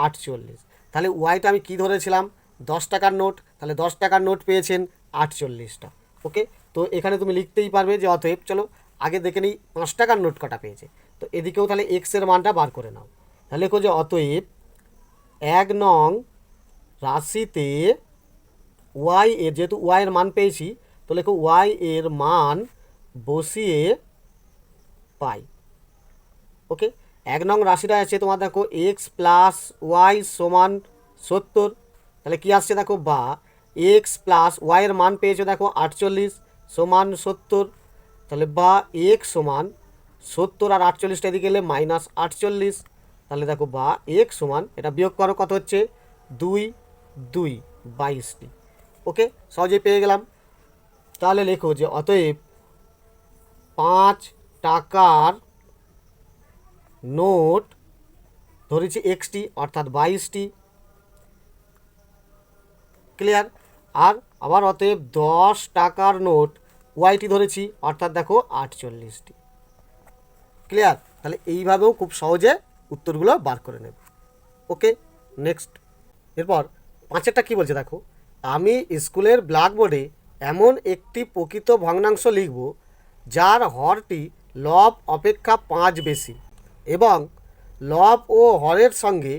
48। তাহলে ওয়াইটা আমি কী ধরেছিলাম 10 টাকার নোট, তাহলে 10 টাকার নোট পেয়েছেন 48টা, ওকে। তো এখানে তুমি লিখতেই পারবে যে অতএব চলো আগে দেখে নিই 5 টাকার নোট কটা পেয়েছে, তো এদিকেও তাহলে এক্সের মানটা বার করে নাও, তাহলে লেখো যে অতএব 1 নং রাশিতে ওয়াই এর, যেহেতু ওয়াইয়ের মান পেয়েছি তো লেখো ওয়াই এর মান বসিয়ে পাই, ওকে। 1 নং রাশিটা আছে তোমার দেখো এক্স প্লাস ওয়াই সমান 70, তাহলে কী আসছে দেখো বা এক্স প্লাস ওয়াইয়ের মান পেয়েছো দেখো 48 সমান 70, তাহলে বা এক্স সমান 70 আর 48টা এদিকে এলে -48, তাহলে দেখো বা এক্স সমান, এটা বিয়োগ করো কত হচ্ছে 2 2 22টি। ওকে, সহজেই পেয়ে গেলাম। তাহলে লেখো যে অতএব 5 টাকার নোট ধরেছি এক্সটি অর্থাৎ 22টি। ক্লিয়ার? আর আবার অতএব 10 টাকার নোট ওয়াইটি ধরেছি অর্থাৎ দেখো 48টি। ক্লিয়ার? তাহলে এইভাবেও খুব সহজে উত্তরগুলো বার করে নেবে। ওকে, নেক্সট। এরপর 5এরটা কী বলছে দেখো, আমি স্কুলের ব্ল্যাকবোর্ডে এমন একটি প্রকৃত ভগ্নাংশ লিখব যার হরটি লব অপেক্ষা 5 বেশি এবং লব ও হরের সঙ্গে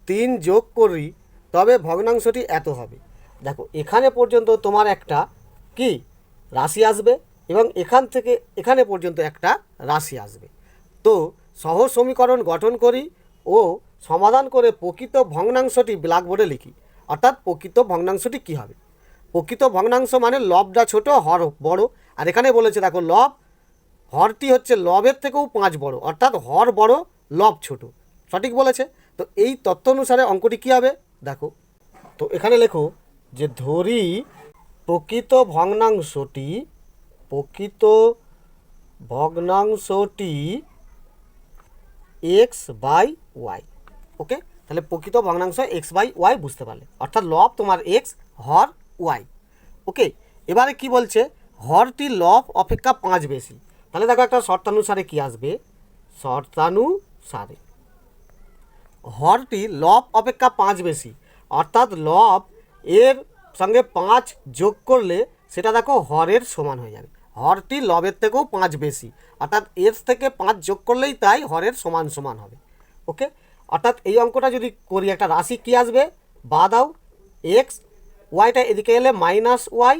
3 যোগ করি, তবে ভগ্নাংশটি এত হবে। দেখো এখানে পর্যন্ত তোমার একটা কি রাশি আসবে এবং এখান থেকে এখানে পর্যন্ত একটা রাশি আসবে। তো সহজ সমীকরণ গঠন করি ও সমাধান করে প্রকৃত ভগ্নাংশটি ব্ল্যাকবোর্ডে লিখি। অর্থাৎ প্রকৃত ভগ্নাংশটি কী হবে? প্রকৃত ভগ্নাংশ মানে লবটা ছোট, হর বড়। আর এখানে বলেছে দেখো লব, হরটি হচ্ছে লবের থেকেও 5 বড়, অর্থাৎ হর বড় লব ছোট। সঠিক বলেছে। তো এই তথ্য অনুসারে অঙ্কটি কী হবে দেখো। তো এখানে লেখো যে ধরি প্রকৃত ভগ্নাংশটি এক্স বাই ওয়াই। ওকে, তাহলে প্রকৃত ভগ্নাংশ এক্স বাই ওয়াই বুঝতে পারলে, অর্থাৎ লব তোমার এক্স, হর ওয়াই। ওকে, এবারে কি বলছে, হরটি লব অপেক্ষা 5 বেশি। তাহলে দেখো একটা শর্তানুসারে কি আসবে, শর্তানুসারে হরটি লব অপেক্ষা 5 বেশি, অর্থাৎ লব এর সঙ্গে 5 যোগ করলে সেটা দেখো হরের সমান হয়ে যাবে। হরটি লবের থেকেও 5 বেশি, অর্থাৎ এর থেকে 5 যোগ করলেই তাই হরের সমান সমান হবে। ওকে, অর্থাৎ এই অঙ্কটা যদি করি, একটা রাশি কি আসবে, বা দাও এক্স, ওয়াইটা এদিকে এলে মাইনাস ওয়াই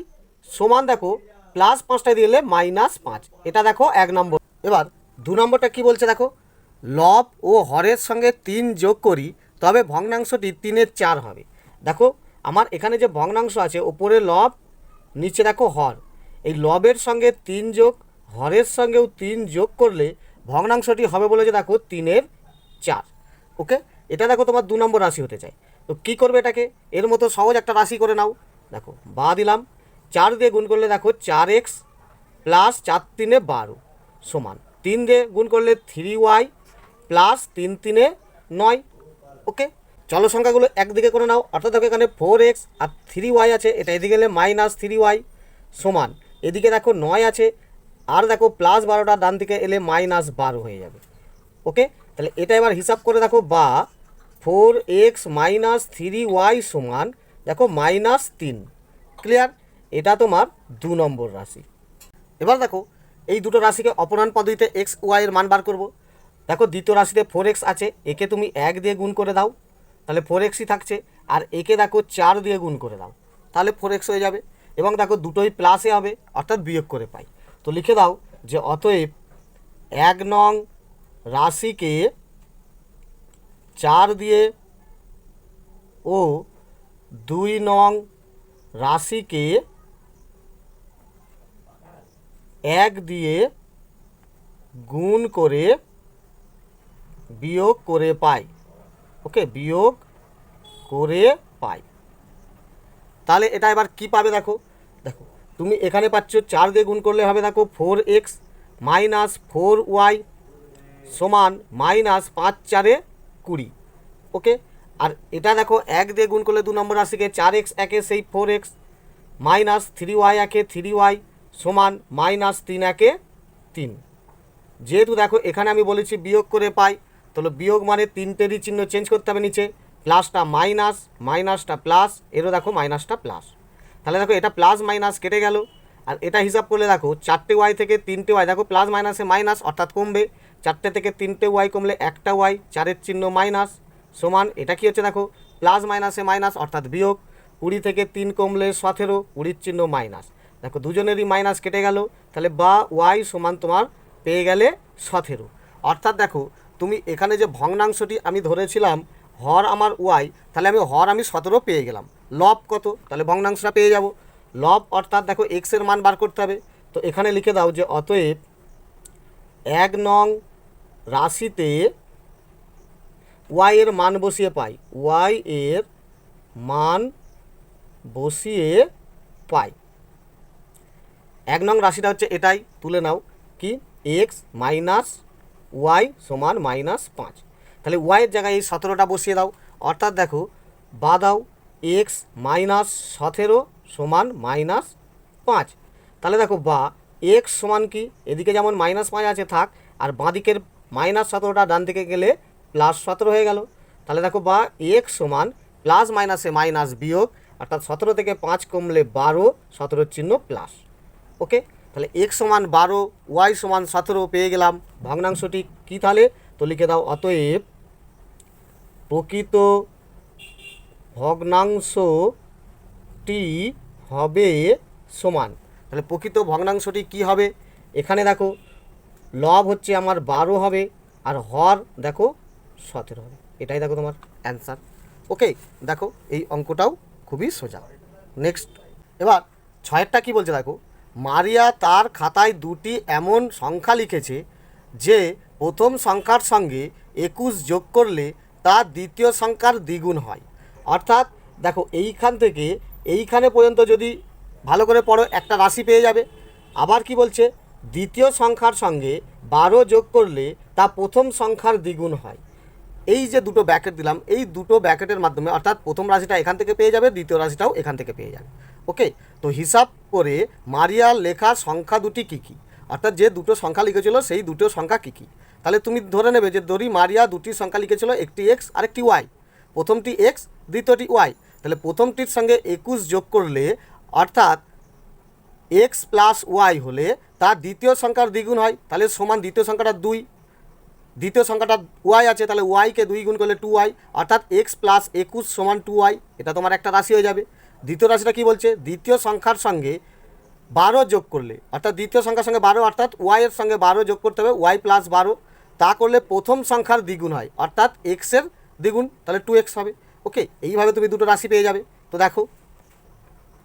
সমান দেখো প্লাস 5টা দিয়ে এলে -5। এটা দেখো 1 নম্বর। এবার 2 নম্বরটা কি বলছে দেখো, লব ও হরের সঙ্গে 3 যোগ করি, তবে ভগ্নাংশটি 3-এর 4 হবে। দেখো আমার এখানে যে ভগ্নাংশ আছে, ওপরে লব নিচে দেখো হর, এই লবের সঙ্গে 3 যোগ, হরের সঙ্গেও 3 যোগ করলে ভগ্নাংশটি হবে বলে যে দেখো 3-এর 4। ওকে, এটা দেখো তোমার 2 নম্বর রাশি হতে চাই। তো কী করবে এটাকে, এর মতো সহজ একটা রাশি করে নাও। দেখো বা দিলাম, 4 দিয়ে গুণ করলে দেখো 4x প্লাস 4 3-এ 12 সমান 3 দিয়ে গুণ করলে 3y প্লাস 3 3-এ 9। ওকে, চলো সংখ্যাগুলো একদিকে করে নাও, অর্থাৎ দেখো এখানে 4x আর 3y আছে, এটা এদিকে এলে -3y সমান এদিকে দেখো 9 আছে, আর দেখো প্লাস 12টা ডান দিকে এলে -12 হয়ে যাবে। ওকে, তাহলে এটা এবার হিসাব করে দেখো, বা 4x - 3y সমান দেখো -3। ক্লিয়ার? এটা তোমার 2 নম্বর রাশি। এবার দেখো এই দুটো রাশিকে অপরান পদ্ধতিতে এক্স ওয়াই এর মান বার করব। দেখো দ্বিতীয় রাশিতে 4x আছে, একে তুমি 1 দিয়ে গুণ করে দাও, তাহলে 4xই থাকছে। আর একে দেখো 4 দিয়ে গুণ করে দাও, তাহলে 4x হয়ে যাবে। এবং দেখো দুটোই প্লাসে হবে, অর্থাৎ বিয়োগ করে পাই। তো লিখে দাও যে অতএব 1 নং রাশিকে 4 দিয়ে ও 2 নং রাশিকে 1 দিয়ে গুণ করে বিয়োগ করে পাই। ওকে, বিয়োগ করে পাই। তাহলে এটা এবার কি পাবে দেখো, দেখো তুমি এখানে পাচ্ছ 4 দিয়ে গুণ করলে হবে দেখো 4x মাইনাস 4y সমান -5 4-এ 20। ওকে, আর এটা দেখো 1 দিয়ে গুণ করলে 2 নম্বর রাশিকে 4x একে সেই 4x মাইনাস 3y একে 3y সমান -3 একে 3। যেহেতু দেখো এখানে আমি বলেছি বিয়োগ করে পাই, তাহলে বিয়োগ মানে 3টেরই চিহ্ন চেঞ্জ করতে হবে, নিচে প্লাসটা মাইনাস, মাইনাসটা প্লাস, এরও দেখো মাইনাসটা প্লাস। তাহলে দেখো এটা প্লাস মাইনাস কেটে গেল। আর এটা হিসাব করলে দেখো 4টে ওয়াই থেকে 3টে ওয়াই, দেখো প্লাস মাইনাসে মাইনাস অর্থাৎ কমবে, 4টে থেকে 3টে ওয়াই কমলে একটা ওয়াই, 4-এর চিহ্ন মাইনাস সমান এটা কি হচ্ছে দেখো প্লাস মাইনাসে মাইনাস অর্থাৎ বিয়োগ, 20 থেকে 3 কমলে 17, 20-র চিহ্ন মাইনাস। দেখো দুজনেরই মাইনাস কেটে গেল, তাহলে বা ওয়াই সমান তোমার পেয়ে গেলে 17। অর্থাৎ দেখো তুমি এখানে যে ভগ্নাংশটি আমি ধরেছিলাম হর আমার ওয়াই, তাহলে আমি 17 পেয়ে গেলাম। লব কত, তাহলে ভগ্নাংশটা পেয়ে যাব লব, অর্থাৎ দেখো এক্সের মান বার করতে হবে। তো এখানে লিখে দাও যে অতএব 1 নং রাশিতে ওয়াই এর মান বসিয়ে পাই, ওয়াই এর মান বসিয়ে পাই। 1 নং রাশিটা হচ্ছে এটাই, তুলে নাও কি এক্স মাইনাস ওয়াই সমান -5। তাহলে ওয়াইয়ের জায়গায় এই 17টা বসিয়ে দাও, অর্থাৎ দেখো বা দাও এক্স -17 সমান -5। তাহলে দেখো বা এক্স সমান কি, এদিকে যেমন -5 আছে থাক, আর বাঁদিকের -17টা ডান দিকে গেলে +17 হয়ে গেল। তাহলে দেখো বা এক্স সমান প্লাস মাইনাসে মাইনাস বিয়োগ, অর্থাৎ 17 থেকে 5 কমলে 12, 17 চিহ্ন প্লাস। ওকে, তাহলে এক্স সমান 12, ওয়াই সমান 17 পেয়ে গেলাম। ভগ্নাংশটি কী তাহলে, তো লিখে দাও অতএব প্রকৃত ভগ্নাংশটি হবে সমান। তাহলে প্রকৃত ভগ্নাংশটি কি হবে, এখানে দেখো লব হচ্ছে আমার 12 হবে, আর হর দেখো 17 হবে। এটাই দেখো তোমার অ্যান্সার। ওকে, দেখো এই অঙ্কটাও খুবই সোজা। নেক্সট, এবার 6এরটা কী বলছে দেখো, মারিয়া তার খাতায় 2টি এমন সংখ্যা লিখেছে যে প্রথম সংখ্যার সঙ্গে 21 যোগ করলে তা দ্বিতীয় সংখ্যার দ্বিগুণ হয়। অর্থাৎ দেখো এইখান থেকে এইখানে পর্যন্ত যদি ভালো করে পড়ো একটা রাশি পেয়ে যাবে। আবার কি বলছে, দ্বিতীয় সংখ্যার সঙ্গে 12 যোগ করলে তা প্রথম সংখ্যার দ্বিগুণ হয়। এই যে দুটো ব্র্যাকেট দিলাম, এই দুটো ব্র্যাকেটের মাধ্যমে অর্থাৎ প্রথম রাশিটা এখান থেকে পেয়ে যাবে, দ্বিতীয় রাশিটাও এখান থেকে পেয়ে যাবে। ওকে, তো হিসাব করে মারিয়ার লেখা সংখ্যা দুটি কী কী, অর্থাৎ যে দুটো সংখ্যা লিখেছিল সেই দুটো সংখ্যা কী কী। তাহলে তুমি ধরে নেবে যে ধরি মারিয়া দুটি সংখ্যা লিখেছিল, একটি এক্স আর একটি ওয়াই। প্রথমটি এক্স, দ্বিতীয়টি ওয়াই। তাহলে প্রথমটির সঙ্গে 21 যোগ করলে অর্থাৎ এক্স প্লাস ওয়াই হলে তার দ্বিতীয় সংখ্যার দ্বিগুণ হয়। তাহলে সমান দ্বিতীয় সংখ্যাটা 2, দ্বিতীয় সংখ্যাটা ওয়াই আছে, তাহলে ওয়াইকে 2 গুণ করলে 2y, অর্থাৎ এক্স প্লাস 21 সমান 2y। এটা তোমার একটা রাশি হয়ে যাবে। দ্বিতীয় রাশিটা কি বলছে, দ্বিতীয় সংখ্যার সঙ্গে 12 যোগ করলে, অর্থাৎ দ্বিতীয় সংখ্যার সঙ্গে 12, অর্থাৎ ওয়াইয়ের সঙ্গে 12 যোগ করতে হবে, ওয়াই প্লাস 12, তা করলে প্রথম সংখ্যার দ্বিগুণ হয়, অর্থাৎ এক্সের দ্বিগুণ, তাহলে 2x হবে। ওকে, এইভাবে তুমি দুটো রাশি পেয়ে যাবে। তো দেখো,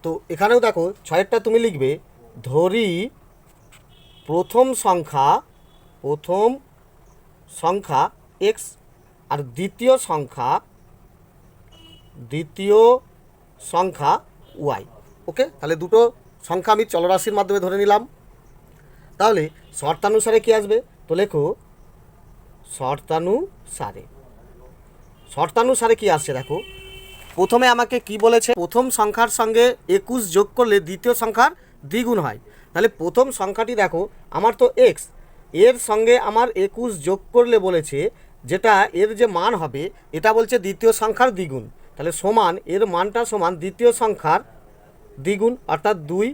তো এখানেও দেখো 6এরটা তুমি লিখবে ধরি প্রথম সংখ্যা এক্স আর দ্বিতীয় সংখ্যা ওয়াই। ওকে, তাহলে দুটো সংখ্যা আমি চলরাশির মাধ্যমে ধরে নিলাম। তাহলে শর্তানুসারে কি আসবে, তো লেখো শর্তানুসারে কি আসছে দেখো। প্রথমে আমাকে কি বলেছে, প্রথম সংখ্যার সঙ্গে 21 যোগ করলে দ্বিতীয় সংখ্যার দ্বিগুণ হয়। তাহলে প্রথম সংখ্যাটি দেখো আমার তো এক্স, এর সঙ্গে আমার 21 যোগ করলে বলেছে যেটা এর যে মান হবে এটা বলছে দ্বিতীয় সংখ্যার দ্বিগুণ। তাহলে সমান এর মানটা সমান দ্বিতীয় সংখ্যার দ্বিগুণ, অর্থাৎ 2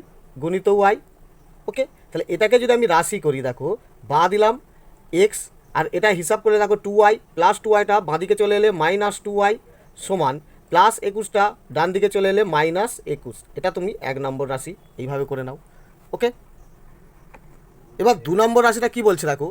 গুণিত ওয়াই। ওকে, তাহলে এটাকে যদি আমি রাশি করি দেখো, বা দিলাম এক্স আর এটা হিসাব করে দেখো 2y প্লাস 2yটা বাঁদিকে চলে এলে -2y সমান প্লাস 21টা ডান দিকে চলে এলে -21। এটা তুমি 1 নম্বর রাশি এইভাবে করে নাও। ওকে, এবার 2 নম্বর রাশিটা কি বলছে দেখো,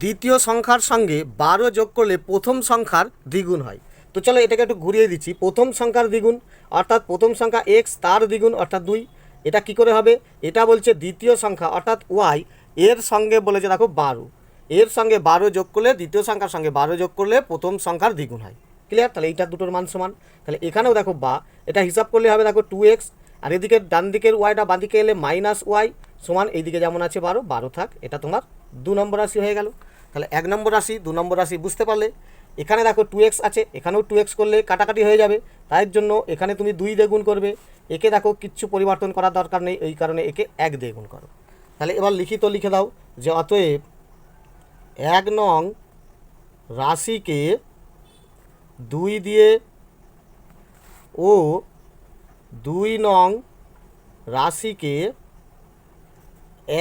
দ্বিতীয় সংখ্যার সঙ্গে 12 যোগ করলে প্রথম সংখ্যার দ্বিগুণ হয়। তো চলো এটাকে একটু ঘুরিয়ে দিচ্ছি, প্রথম সংখ্যার দ্বিগুণ অর্থাৎ প্রথম সংখ্যা এক্স তার দ্বিগুণ অর্থাৎ 2। এটা কি করে হবে, এটা বলছে দ্বিতীয় সংখ্যা অর্থাৎ ওয়াই এর সঙ্গে বলেছে দেখো 12, এর সঙ্গে 12 যোগ করলে দ্বিতীয় সংখ্যার সঙ্গে 12 যোগ করলে প্রথম সংখ্যার দ্বিগুণ হয়। ক্লিয়ার, তাহলে এইটা দুটোর মান সমান। তাহলে এখানেও দেখো বা এটা হিসাব করলে হবে দেখো 2x, আর এদিকে ডান দিকের ওয়াইটা বাঁদিকে এলে -y সমান এইদিকে যেমন আছে 12 থাক। এটা তোমার 2 নম্বর রাশি হয়ে গেল। তাহলে 1 নম্বর রাশি 2 নম্বর রাশি বুঝতে পারলে। এখানে দেখো 2x আছে, এখানেও 2x করলে কাটাকাটি হয়ে যাবে, তাই জন্য এখানে তুমি 2 দিয়ে গুণ করবে। একে দেখো কিচ্ছু পরিবর্তন করার দরকার নেই, এই কারণে একে 1 দিয়ে গুণ করো। তাহলে এবার লিখিত লিখে দাও যে অতএব 1 নং রাশিকে 2 দিয়ে ও 2 নং রাশিকে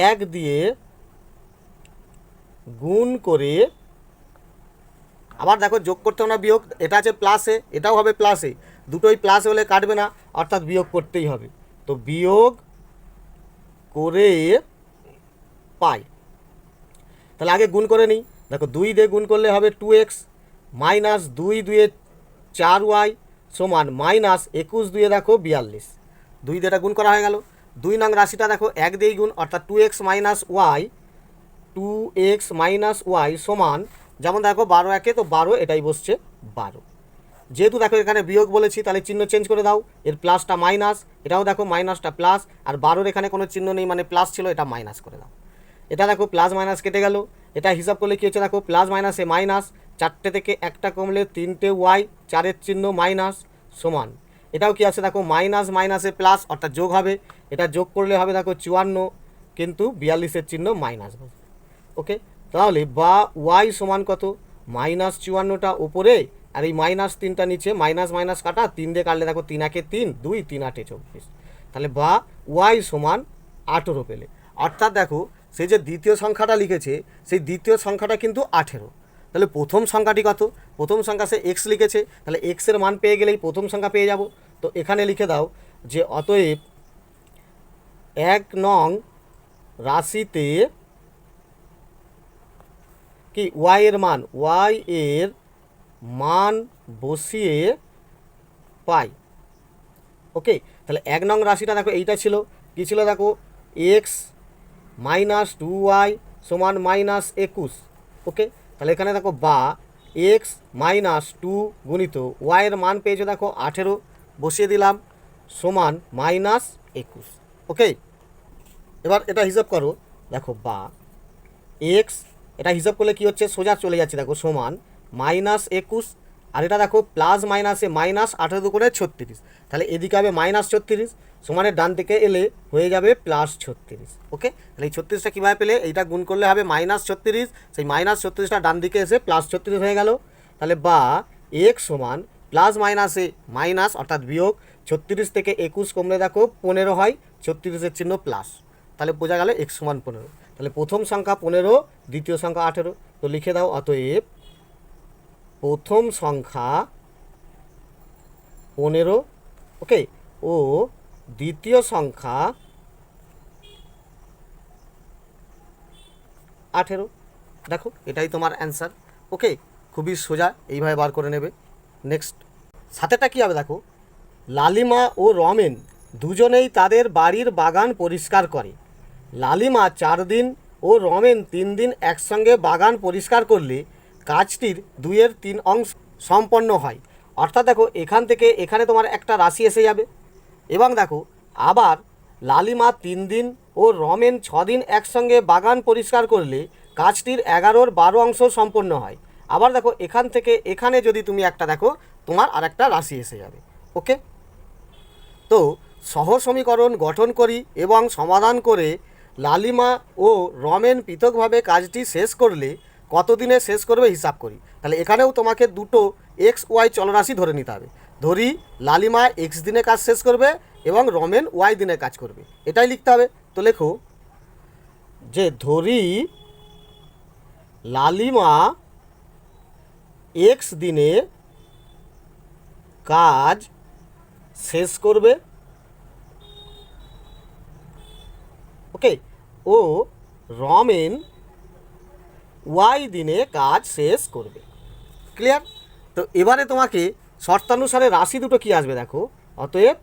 1 দিয়ে গুণ করে, আবার দেখো যোগ করতে না বিয়োগ, এটা আছে প্লাসে, এটাও হবে প্লাসে, দুটোই প্লাস হলে কাটবে না, অর্থাৎ বিয়োগ করতেই হবে। তো বিয়োগ করে পাই। তাহলে আগে গুণ করে নিই, দেখো 2 দিয়ে গুণ করলে হবে 2x মাইনাস 2 2 4y সমান -21 2 দেখো 42। 2 দিয়ে এটা গুণ করা হয়ে গেল, 2 নং রাশিটা দেখো 1 দিয়ে গুণ, অর্থাৎ 2x মাইনাস ওয়াই সমান, যেমন দেখো 12 একে তো 12, এটাই বসছে 12। যেহেতু দেখো এখানে বিয়োগ বলেছি, তাহলে চিহ্ন চেঞ্জ করে দাও, এর প্লাসটা মাইনাস, এটাও দেখো মাইনাসটা প্লাস, আর 12-র এখানে কোনো চিহ্ন নেই মানে প্লাস ছিল, এটা মাইনাস করে দাও। এটা দেখো প্লাস মাইনাস কেটে গেল, এটা হিসাব করলে কী হচ্ছে দেখো, প্লাস মাইনাসে মাইনাস, 4টে থেকে একটা কমলে 3টে ওয়াই, 4-এর চিহ্ন মাইনাস সমান, এটাও কি আছে দেখো মাইনাস মাইনাসে প্লাস, অর্থাৎ যোগ হবে, এটা যোগ করলে হবে দেখো 54, কিন্তু 42-এর চিহ্ন মাইনাস বসবে। ওকে, তাহলে বা ওয়াই সমান কত, -54টা ওপরে আর এই -3টা নিচে, মাইনাস মাইনাস কাটা, 3 দিয়ে কাটলে দেখো 3 একে 3, 2, 3 8 24, তাহলে বা ওয়াই সমান 18 পেলে। অর্থাৎ দেখো সেই যে দ্বিতীয় সংখ্যাটা লিখেছে, সেই দ্বিতীয় সংখ্যাটা কিন্তু 18। তাহলে প্রথম সংখ্যাটি কত, প্রথম সংখ্যা সে এক্স লিখেছে, তাহলে এক্সের মান পেয়ে গেলেই প্রথম সংখ্যা পেয়ে যাব। তো এখানে লিখে দাও যে অতএব 1 নং রাশিতে কি ওয়াই এর মান বসিয়ে পাই। ওকে, তাহলে 1 নং রাশিটা দেখো এইটা ছিল, কী ছিল দেখো, এক্স মাইনাস 2y সমান -21। ওকে, তাহলে এখানে দেখো বা এক্স মাইনাস 2 গুণিত ওয়াইয়ের মান পেয়েছো দেখো 18, বসিয়ে দিলাম, সমান -21। ওকে, এবার এটা হিসাব করো, দেখো বা এক্স, এটা হিসাব করলে কী হচ্ছে, সোজা চলে যাচ্ছে দেখো, সমান -21, আর এটা দেখো প্লাস মাইনাসে মাইনাস, 18 দুগুণে 36, তাহলে এদিকে হবে -36, সমানের ডান দিকে এলে হয়ে যাবে +36। ওকে, তাহলে এই 36টা কীভাবে পেলে, এইটা গুণ করলে হবে -36, সেই -36টা ডান দিকে এসে +36 হয়ে গেল। তাহলে বা এক্স সমান প্লাস মাইনাসে মাইনাস, অর্থাৎ বিয়োগ, 36 থেকে 21 কমলে দেখো 15 হয়, 36-এর চিহ্ন প্লাস, তাহলে বোঝা গেল এক্স সমান 15। তাহলে প্রথম সংখ্যা 15, দ্বিতীয় সংখ্যা 18, তো লিখে দাও অতএব প্রথম সংখ্যা 15, ওকে, ও দ্বিতীয় সংখ্যা 18। দেখো এটাই তোমার অ্যান্সার। ওকে, খুবই সোজা, এইভাবে বার করে নেবে। নেক্সট সাথেটা কী হবে দেখো, লালিমা ও রমেন দুজনেই তাদের বাড়ির বাগান পরিষ্কার করে। লালিমা 4 দিন ও রমেন 3 দিন একসঙ্গে বাগান পরিষ্কার করলে কাজটির 2/3 অংশ সম্পন্ন হয়। অর্থাৎ দেখো এখান থেকে এখানে তোমার একটা রাশি এসে যাবে, এবং দেখো আবার লালিমা 3 দিন ও রমেন 6 দিন একসঙ্গে বাগান পরিষ্কার করলে কাজটির 11/12 অংশ সম্পন্ন হয়। আবার দেখো এখান থেকে এখানে যদি তুমি একটা দেখো, তোমার আর একটা রাশি এসে যাবে। ওকে, তো সহ সমীকরণ গঠন করি এবং সমাধান করে লালিমা ও রমেন পৃথকভাবে কাজটি শেষ করলে কত দিনে শেষ করবে হিসাব করি। তাহলে এখানেও তোমাকে দুটো এক্স ওয়াই চলরাশি ধরে নিতে হবে। ধরি লালিমা এক্স দিনে কাজ শেষ করবে এবং রমেন ওয়াই দিনে কাজ করবে, এটাই লিখতে হবে। তো লেখো যে ধরি লালিমা এক্স দিনে কাজ শেষ করবে, ওকে, ও রমেন ওয়াই দিনে কাজ শেষ করবে। ক্লিয়ার? তো এবারে তোমাকে শর্তানুসারে রাশি দুটো কি আসবে দেখো, অতএব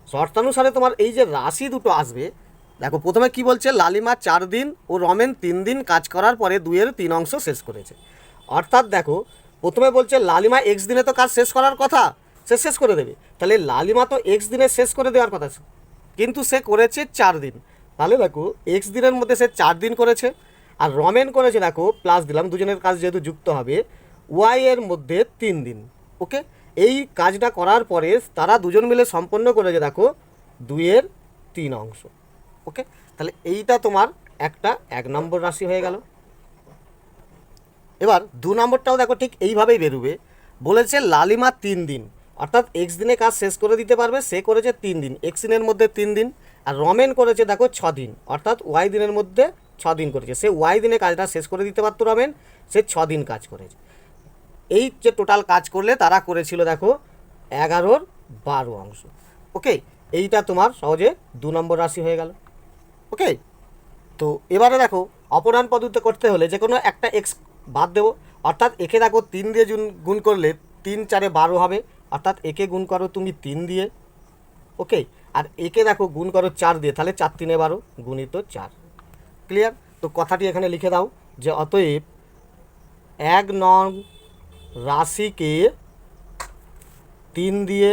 শর্তানুসারে তোমার এই যে রাশি দুটো আসবে, দেখো প্রথমে কি বলছে, লালিমা 4 দিন ও রমেন 3 দিন কাজ করার পরে 2/3 অংশ শেষ করেছে। অর্থাৎ দেখো প্রথমে বলছে লালিমা এক্স দিনে তো কাজ শেষ করার কথা, সে শেষ করে দেবে, তাহলে লালিমা তো এক্স দিনে শেষ করে দেওয়ার কথা, কিন্তু সে করেছে 4 দিন। তাহলে দেখো এক্স দিনের মধ্যে সে 4 দিন করেছে, আর রমেন করেছে দেখো প্লাস দিলাম, দুজনের কাজ যেহেতু যুক্ত হবে, ওয়াই এর মধ্যে 3 দিন। ওকে, এই কাজটা করার পরে তারা দুজন মিলে সম্পন্ন করেছে দেখো 2/3 অংশ। ওকে, তাহলে এইটা তোমার একটা 1 নম্বর রাশি হয়ে গেল। এবার 2 নম্বরটাও দেখো ঠিক এইভাবেই বেরোবে। বলেছে লালিমা 3 দিন, অর্থাৎ এক্স দিনে কাজ শেষ করে দিতে পারবে, সে করেছে 3 দিন, এক্স দিনের মধ্যে 3 দিন, আর রমেন করেছে দেখো 6 দিন, অর্থাৎ ওয়াই দিনের মধ্যে 6 দিন করেছে, সে ওয়াই দিনে কাজটা শেষ করে দিতে পারতো রমেন, সে 6 দিন কাজ করেছে। এই যে টোটাল কাজ করলে তারা করেছিল দেখো 11/12 অংশ। ওকে, এইটা তোমার সহজে 2 নম্বর রাশি হয়ে গেল। ওকে, তো এবারে দেখো অপরাণ পদ্ধতিতে করতে হলে যে কোনো একটা এক্স বাদ দেবো, অর্থাৎ একে দেখো 3 দিয়ে গুণ করলে 3 4 12 হবে, অর্থাৎ একে গুণ করো তুমি 3 দিয়ে, ওকে, আর একে দেখো গুণ করো 4 দিয়ে, তাহলে 4 3 12 গুণিত 4। ক্লিয়ার? তো কথাটি এখানে লিখে দাও যে অতএব 1 নং রাশিকে 3 দিয়ে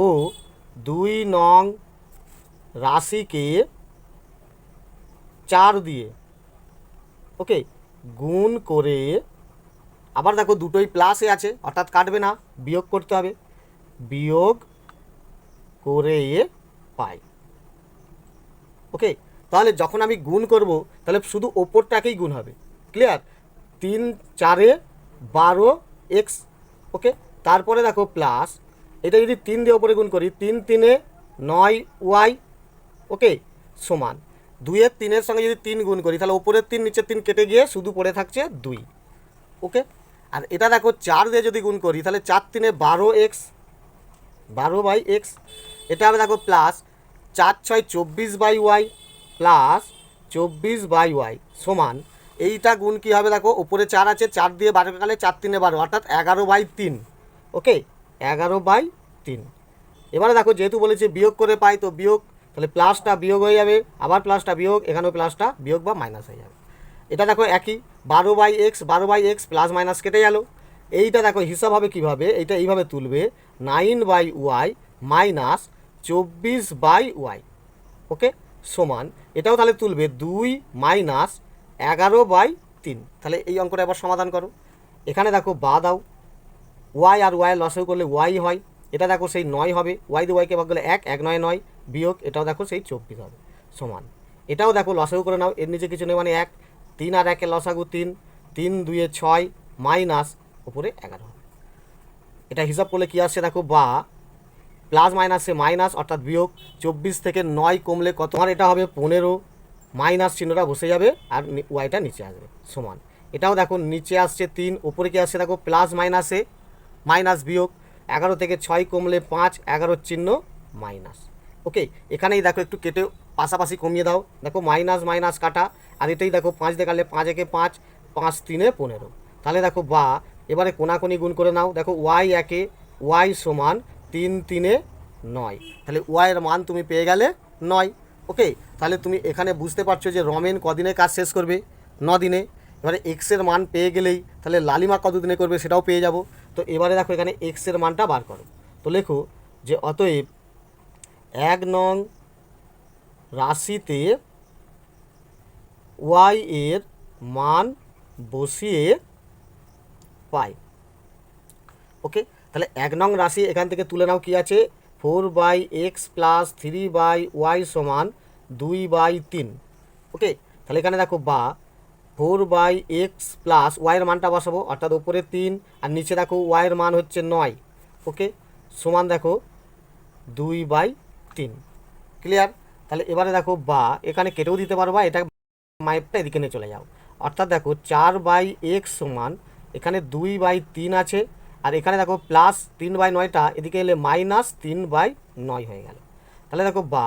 ও 2 নং রাশিকে 4 দিয়ে ওকে গুণ করে, আবার দেখো দুটোই প্লাসে আছে অর্থাৎ কাটবে না, বিয়োগ করতে হবে, বিয়োগ করে পাই। ওকে, তাহলে যখন আমি গুণ করব তাহলে শুধু ওপরটাকেই গুণ হবে। ক্লিয়ার? 3 4 12 এক্স। ওকে, তারপরে দেখো প্লাস, এটা যদি 3 দিয়ে ওপরে গুণ করি 3 3 9 ওয়াই। ওকে, সমান 2 এর 3 এর সঙ্গে যদি 3 গুণ করি তাহলে ওপরের 3 নিচের 3 কেটে গিয়ে শুধু পড়ে থাকছে 2। ওকে, আর এটা দেখো 4 দিয়ে যদি গুণ করি তাহলে 4 3 12 এক্স, 12/x। এটা হবে দেখো প্লাস 4 6 24/y প্লাস 24/y সমান, এইটা গুণ কী হবে দেখো, উপরে 4 আছে, 4 দিয়ে 12 কালে 4 3 12 অর্থাৎ 11/3। ওকে, 11/3। এবারে দেখো যেহেতু বলেছে বিয়োগ করে পাই, তো বিয়োগ, তাহলে প্লাসটা বিয়োগ হয়ে যাবে, আবার প্লাসটা বিয়োগ, এখানেও প্লাসটা বিয়োগ বা মাইনাস হয়ে যাবে। এটা দেখো একই 12/x, 12/x প্লাস মাইনাস কেটে গেল। এইটা দেখো হিসাব হবে কীভাবে, এইটা এইভাবে তুলবে 9/y মাইনাস 24/y। ওকে, সমান, এটাও তাহলে তুলবে 2 মাইনাস 11/3। তাহলে এই অঙ্কটা আবার সমাধান করো। এখানে দেখো বা দাও, ওয়াই আর ওয়াই লসও করলে ওয়াই হয়, এটা দেখো সেই 9 হবে, ওয়াই দিয়ে ওয়াইকে ভাগ করলে 1 1 9 9 বিয়োগ, এটাও দেখো সেই 24 হবে সমান, এটাও দেখো লসও করে নাও, এর নিচে কিছু নেই মানে 1, 3 আর 1 লসাগু 3, 3 2 6 মাইনাস উপরে 11 হবে। এটা হিসাব করলে কী আসছে দেখো, বা প্লাস মাইনাসে মাইনাস অর্থাৎ বিয়োগ, 24 থেকে 9 কমলে কত, আর এটা হবে 15, মাইনাস চিহ্নটা বসে যাবে আর ওয়াইটা নিচে আসবে সমান, এটাও দেখো নিচে আসছে 3, ওপরে কি আসছে দেখো প্লাস মাইনাসে মাইনাস বিয়োগ, 11 থেকে 6 কমলে 5, 11 চিহ্ন মাইনাস। ওকে, এখানেই দেখো একটু কেটে পাশাপাশি কমিয়ে দাও, দেখো মাইনাস মাইনাস কাটা, আর এটাই দেখো 5 দেখালে 5 একে 5, 5 3 15। তাহলে দেখো বা এবারে কোনাকুনি গুণ করে নাও, দেখো ওয়াই একে ওয়াই সমান 3 3 9, তাহলে ওয়াইয়ের মান তুমি পেয়ে গেলে 9। ওকে, তাহলে তুমি এখানে বুঝতে পারছো যে রমেন কদিনে কাজ শেষ করবে, 9 দিনে। এবারে এক্সের মান পেয়ে গেলেই তাহলে লালিমা কত দিনে করবে সেটাও পেয়ে যাব। তো এবারে দেখো এখানে এক্সের মানটা বার করো, তো লেখো যে অতএব 1 নং রাশিতে ওয়াই এর মান বসিয়ে পাই। ওকে, তাহলে 1 নং রাশি এখান থেকে তুলে নাও, কি আছে 4/x প্লাস 3/y সমান 2/3। ওকে, তাহলে এখানে দেখো বা 4/x প্লাস ওয়াইয়ের মানটা বসাবো অর্থাৎ ওপরে 3 আর নিচে দেখো ওয়াইয়ের মান হচ্ছে 9। ওকে, সমান দেখো 2/3। ক্লিয়ার? তাহলে এবারে দেখো বা এখানে কেটেও দিতে পারো, বা এটা মাইপটা এদিকে নিয়ে চলে যাও, অর্থাৎ দেখো 4/x সমান এখানে 2/3 আছে, আর এখানে দেখো প্লাস 3/9টা এদিকে এলে মাইনাস 3/9 হয়ে গেল। তাহলে দেখো বা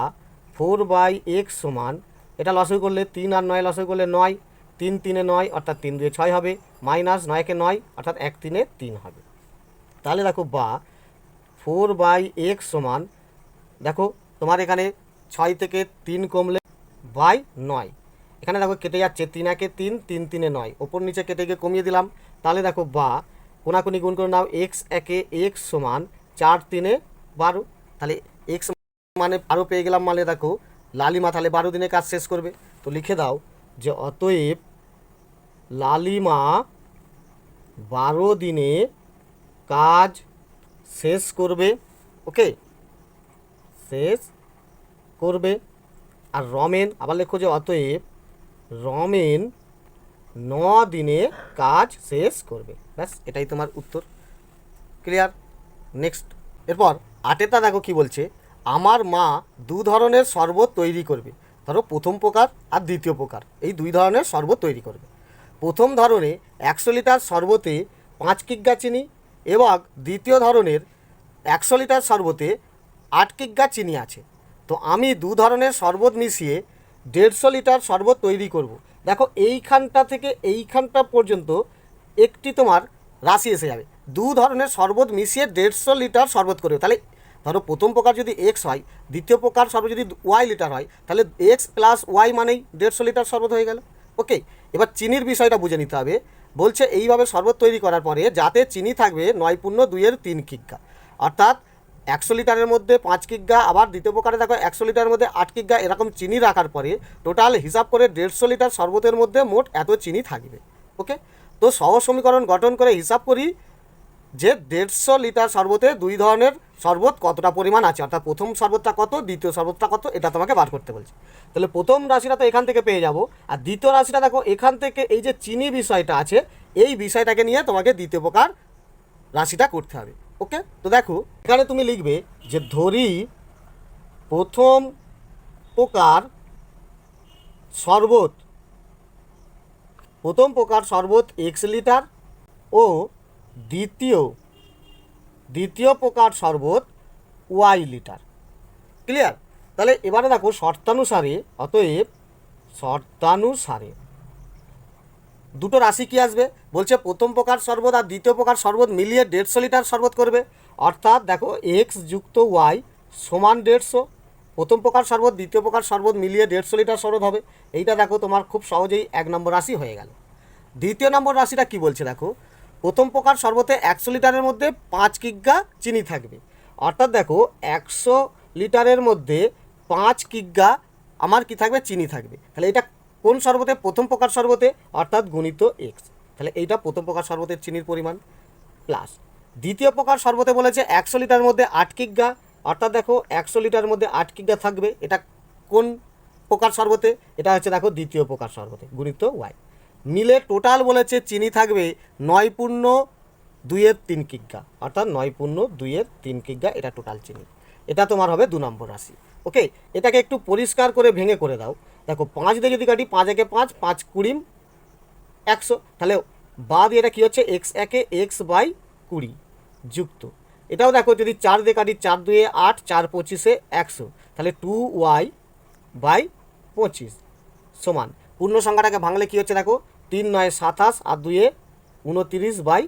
4/x সমান, এটা লসই করলে 3 আর 9 লসই করলে 9, 3 3 9 অর্থাৎ 3 2 6 হবে, মাইনাস 9 কে 9 অর্থাৎ 1 3 3 হবে। তাহলে দেখো বা 4/x সমান, দেখো তোমার এখানে 6 থেকে 3 কমলে 9, এখানে দেখো কেটে যাচ্ছে 3 1 3, 3 3 9, ওপর নিচে কেটে গিয়ে কমিয়ে দিলাম। তাহলে দেখো বা কোনাকুনি গুণ করে নাও, এক্স একে এক্স সমান 4 3 12, তাহলে এক্স মানে 12 পেয়ে গেলাম, মানে দেখো লালিমা তাহলে 12 দিনে কাজ শেষ করবে। তো লিখে দাও যে অতএব লালিমা 12 দিনে কাজ শেষ করবে। ওকে, শেষ করবে। আর রমেন আবার লেখো যে অতএব রমেন 9 দিনে কাজ শেষ করবে। ব্যাস, এটাই তোমার উত্তর। ক্লিয়ার? নেক্সট, এরপর 8টা দেখো কি বলছে, আমার মা 2 ধরনের শরবত তৈরি করবে। ধরো প্রথম প্রকার আর দ্বিতীয় প্রকার, এই 2 ধরনের শরবত তৈরি করবে। প্রথম ধরনে 100 লিটার শরবতে 5 কিগ্রা চিনি এবং দ্বিতীয় ধরনের 100 লিটার শরবতে 8 কিগ্রা চিনি আছে। তো আমি 2 ধরনের শরবত মিশিয়ে 150 লিটার শরবত তৈরি করব। দেখো এইখানটা থেকে এইখানটা পর্যন্ত একটি তোমার রাশি এসে যাবে, 2 ধরনের শরবত মিশিয়ে 150 লিটার শরবত করবে। তাহলে ধরো প্রথম প্রকার যদি এক্স হয়, দ্বিতীয় প্রকার শরবত যদি ওয়াই লিটার হয়, তাহলে এক্স প্লাস ওয়াই মানেই 150 লিটার শরবত হয়ে গেল। ওকে, এবার চিনির বিষয়টা বুঝে নিতে হবে। বলছে এইভাবে শরবত তৈরি করার পরে যাতে চিনি থাকবে 9.2 কিগ্গা, অর্থাৎ 100 লিটারের মধ্যে 5 কিগ্গা, আবার দ্বিতীয় প্রকারে দেখো 100 লিটারের মধ্যে 8 কিগ্গা, এরকম চিনি রাখার পরে টোটাল হিসাব করে 150 লিটার শরবতের মধ্যে মোট এত চিনি থাকবে। ওকে, তো সহজ সমীকরণ গঠন করে হিসাব করি যে 150 লিটার শরবতে দুই ধরনের শরবত কতটা পরিমাণ আছে, অর্থাৎ প্রথম শরবতটা কত, দ্বিতীয় শরবতটা কত, এটা তোমাকে বার করতে বলছে। তাহলে প্রথম রাশিটা তো এখান থেকে পেয়ে যাব, আর দ্বিতীয় রাশিটা দেখো এখান থেকে এই যে চিনি বিষয়টা আছে, এই বিষয়টাকে নিয়ে তোমাকে দ্বিতীয় প্রকার রাশিটা করতে হবে। ওকে, তো দেখো এখানে তুমি লিখবে যে ধরি প্রথম প্রকার শরবত এক্স লিটার ও দ্বিতীয় প্রকার শরবত ওয়াই লিটার। ক্লিয়ার? তাহলে এবারে দেখো শর্তানুসারে দুটো রাশি কি আসবে, বলছে প্রথম প্রকার শরবত আর দ্বিতীয় প্রকার শরবত মিলিয়ে 150 লিটার শরবত করবে, অর্থাৎ দেখো এক্স যুক্ত ওয়াই সমান 150। প্রথম প্রকার শরবত দ্বিতীয় প্রকার শরবত মিলিয়ে 150 লিটার শরবত হবে। এইটা দেখো তোমার খুব সহজেই 1 নম্বর রাশি হয়ে গেল। দ্বিতীয় নম্বর রাশিটা কি বলছে দেখো, প্রথম প্রকার শরবতে 100 লিটারের মধ্যে 5 কিগ্গা চিনি থাকবে, অর্থাৎ দেখো 100 লিটারের মধ্যে 5 কিগ্গা আমার কি থাকবে, চিনি থাকবে। তাহলে এটা কোন শরবতে, প্রথম প্রকার শরবতে, অর্থাৎ গুণিত এক্স। তাহলে এইটা প্রথম প্রকার শরবতের চিনির পরিমাণ, প্লাস দ্বিতীয় প্রকার শরবতে বলেছে 100 লিটারের মধ্যে 8 কিগ্গা, অর্থাৎ দেখো 100 লিটারের মধ্যে 8 কিগ্গা থাকবে। এটা কোন প্রকার শরবতে, এটা হচ্ছে দেখো দ্বিতীয় প্রকার শরবতে, গুণিত ওয়াই। মিলে টোটাল বলেছে চিনি থাকবে 9.2 কিগ্গা, অর্থাৎ 9.2 কিগ্গা, এটা টোটাল চিনি। এটা তোমার হবে 2 নম্বর রাশি। ওকে, এটাকে একটু পরিষ্কার করে ভেঙে করে দাও। দেখো 5 দিয়ে যদি কাটি, 5 একে 5, 5 20, 100। তাহলে বাদ এটা কি হচ্ছে, এক্স একে এক্স বাই 20 যুক্ত, এটাও দেখো যদি 4 দিয়ে কাটি, 4 2 8, 4 25 100, তাহলে 2y বাই 25 সমান, পূর্ণ সংখ্যাটাকে ভাঙলে কি হচ্ছে দেখো 3 9 27 আর 2 29 বাই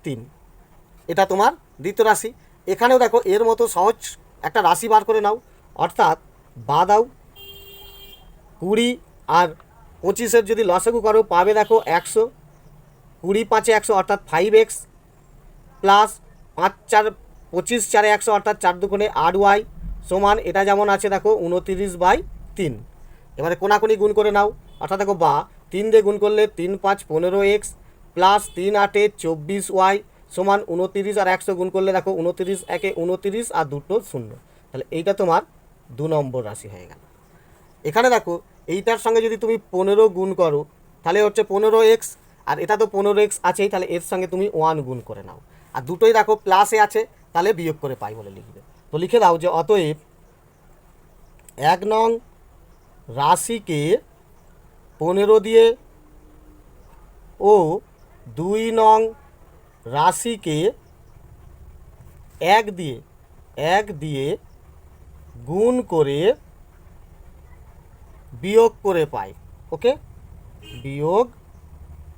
3। এটা তোমার দ্বিতীয় রাশি। এখানেও দেখো এর মতো সহজ একটা রাশি বার করে নাও, অর্থাৎ বা দাও 20 আর 25 যদি লসাগু করো পাবে দেখো 100, 20 5 100 অর্থাৎ 5x, প্লাস 5 4 25 4 100 অর্থাৎ 4 2 8y সমান, এটা যেমন আছে দেখো 29 বাই 3। এবারে কোনাকুনি গুণ করে নাও, অর্থাৎ দেখো বা 3 দিয়ে গুণ করলে 3 5 15x, প্লাস 3 8 24y সমান 29, আর 100 গুণ করলে দেখো 29 একে 29 আর 2 0। তাহলে এইটা তোমার 2 নম্বর রাশি হয়ে গেল। এখানে দেখো এইটার সঙ্গে যদি তুমি 15 গুণ করো তাহলে হচ্ছে 15x, আর এটা তো 15x আছেই, তাহলে এর সঙ্গে তুমি 1 গুণ করে নাও, আর দুটোই দেখো প্লাসে আছে, তাহলে বিয়োগ করে পাই বলে লিখবে। তো লিখে দাও যে অতএব 1 নং রাশিকে 15 দিয়ে ও 2 নং রাশিকে 1 দিয়ে গুণ করে বিয়োগ করে পাই। ওকে, বিয়োগ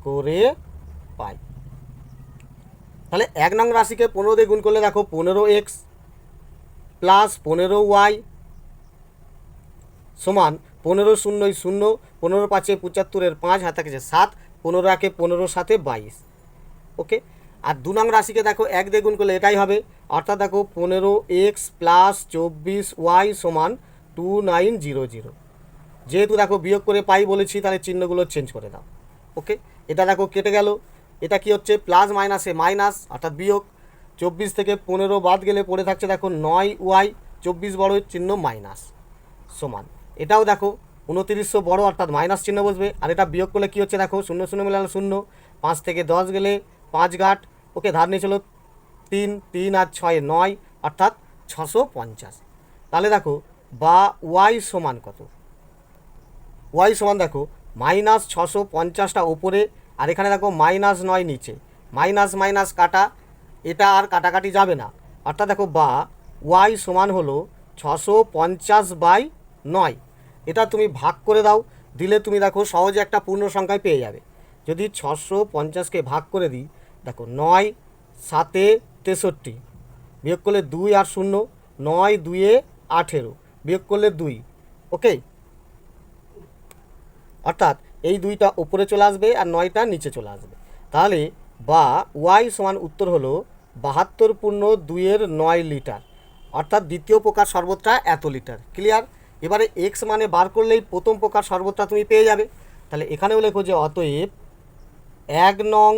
করে পাই। তাহলে 1 নং রাশিকে 15 দিয়ে গুণ করলে দেখো 15x প্লাস 15y সমান 15 0 0, 15 5 75 5 হাতে গেছে 7, 15 একে 15 7 22। ওকে, আর 2 নং রাশিকে দেখো 1 দিয়ে গুণ করলে এটাই হবে, অর্থাৎ দেখো 15x প্লাস 24y সমান 2900। যেহেতু দেখো বিয়োগ করে পাই বলেছি, তাহলে চিহ্নগুলো চেঞ্জ করে দাও। ওকে, এটা দেখো কেটে গেল, এটা কি হচ্ছে প্লাস মাইনাসে মাইনাস, অর্থাৎ বিয়োগ। 24 থেকে 15 বাদ গেলে পড়ে থাকছে দেখো 9y, 24 বড় চিহ্ন মাইনাস সমান, এটাও দেখো 2900 বড়, অর্থাৎ মাইনাস চিহ্ন বসবে। আর এটা বিয়োগ করলে কি হচ্ছে দেখো 0 0 মেলানো 0, 5 থেকে 10 গেলে 5 ঘাট। ওকে, ধার নিয়েছিল 3, 3 আর 6 9, অর্থাৎ 650। তাহলে দেখো বা ওয়াই সমান কত, ওয়াই সমান দেখো মাইনাস 650টা ওপরে, আর এখানে দেখো মাইনাস 9 নিচে, মাইনাস মাইনাস কাটা, এটা আর কাটাকাটি যাবে না, অর্থাৎ দেখো বা ওয়াই সমান হলো 650 বাই 9। এটা তুমি ভাগ করে দাও, দিলে তুমি দেখো সহজে একটা পূর্ণ সংখ্যায় পেয়ে যাবে। যদি 650কে ভাগ করে দিই, দেখো 9 7 63, বিয়োগ করলে 2 আর 0, 9 2 18 বিয়োগ করলে 2। ওকে, অর্থাৎ এই 2টা উপরে চলে আসবে আর 9টা নিচে চলে আসবে। তাহলে বা ওয়াই সমান উত্তর হলো 72/2 লিটার, অর্থাৎ দ্বিতীয় প্রকার শরবতটা এত লিটার। ক্লিয়ার? এবারে এক্স মানে বার করলেই প্রথম প্রকার শরবতটা তুমি পেয়ে যাবে। তাহলে এখানেও লেখো যে অতএব 1 নং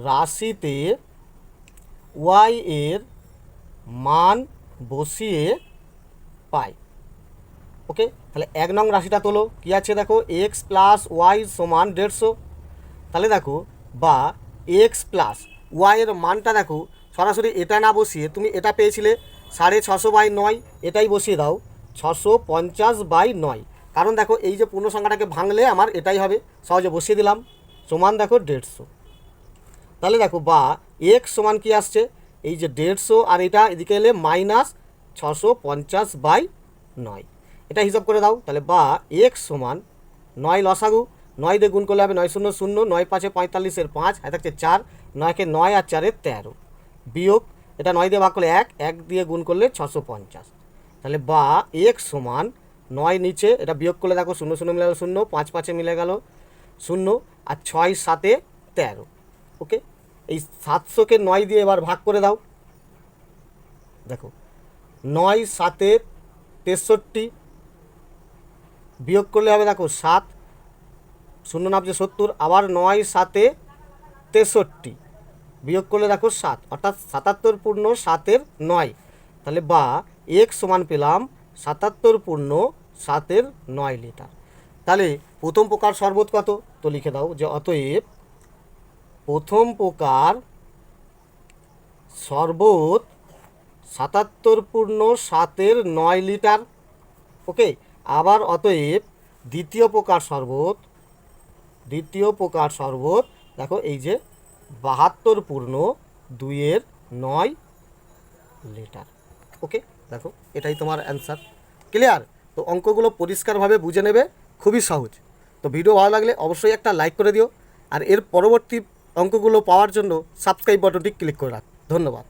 রাশিতে ওয়াই এর মান বসিয়ে পাই। ওকে, তাহলে 1 নং রাশিটা তোলো, কী আছে দেখো, এক্স প্লাস ওয়াই সমান 150। তাহলে দেখো বা এক্স প্লাস ওয়াইয়ের মানটা দেখো, সরাসরি এটা না বসিয়ে তুমি এটা পেয়েছিলে 650/9, এটাই বসিয়ে দাও 650/9। কারণ দেখো এই যে পূর্ণ সংখ্যাটাকে ভাঙলে আমার এটাই হবে, সহজে বসিয়ে দিলাম, সমান দেখো 150। তাহলে দেখো বা এক্স সমান কি আসছে, এই যে 150 আর এটা এদিকে এলে -650/9, এটা হিসাব করে দাও। তাহলে বা এক্স সমান 9 লসাগু, 9 দিয়ে গুণ করলে হবে 9 0 0, 9 5 45 5, আর থাকছে 4, 9কে 9 আর 4 13, বিয়োগ এটা 9 দিয়ে ভাগ করলে 1, 1 দিয়ে গুণ করলে 650। তাহলে বা এক্স সমান 9 নিচে এটা বিয়োগ করলে দেখো 0 0 মিলে গেল 0, 5 5 মিলে গেল 0, আর 6 7 13। ওকে, এই 700কে 9 দিয়ে এবার ভাগ করে দাও। দেখো 9 7 63, বিয়োগ করলে হবে দেখো 7, 0 নামছে 70, আবার 9 7 63, বিয়োগ করলে দেখো 7, অর্থাৎ 77/7 তাহলে বা এক সমান পেলাম 77/7 লিটার। তাহলে প্রথম প্রকার শরবত কত, তো লিখে দাও যে অতএব প্রথম প্রকার শরবত 77/7 লিটার। ওকে, আবার অতএব দ্বিতীয় প্রকার শরবত দেখো এই যে 72/2 লিটার। ওকে, দেখো এটাই তোমার অ্যান্সার। ক্লিয়ার? তো অঙ্কগুলো পরিষ্কারভাবে বুঝে নেবে, খুবই সহজ। তো ভিডিও ভালো লাগলে অবশ্যই একটা লাইক করে দিও, আর এর পরবর্তী অঙ্কগুলো পাওয়ার জন্য সাবস্ক্রাইব বাটনটি ক্লিক করে রাখ। ধন্যবাদ।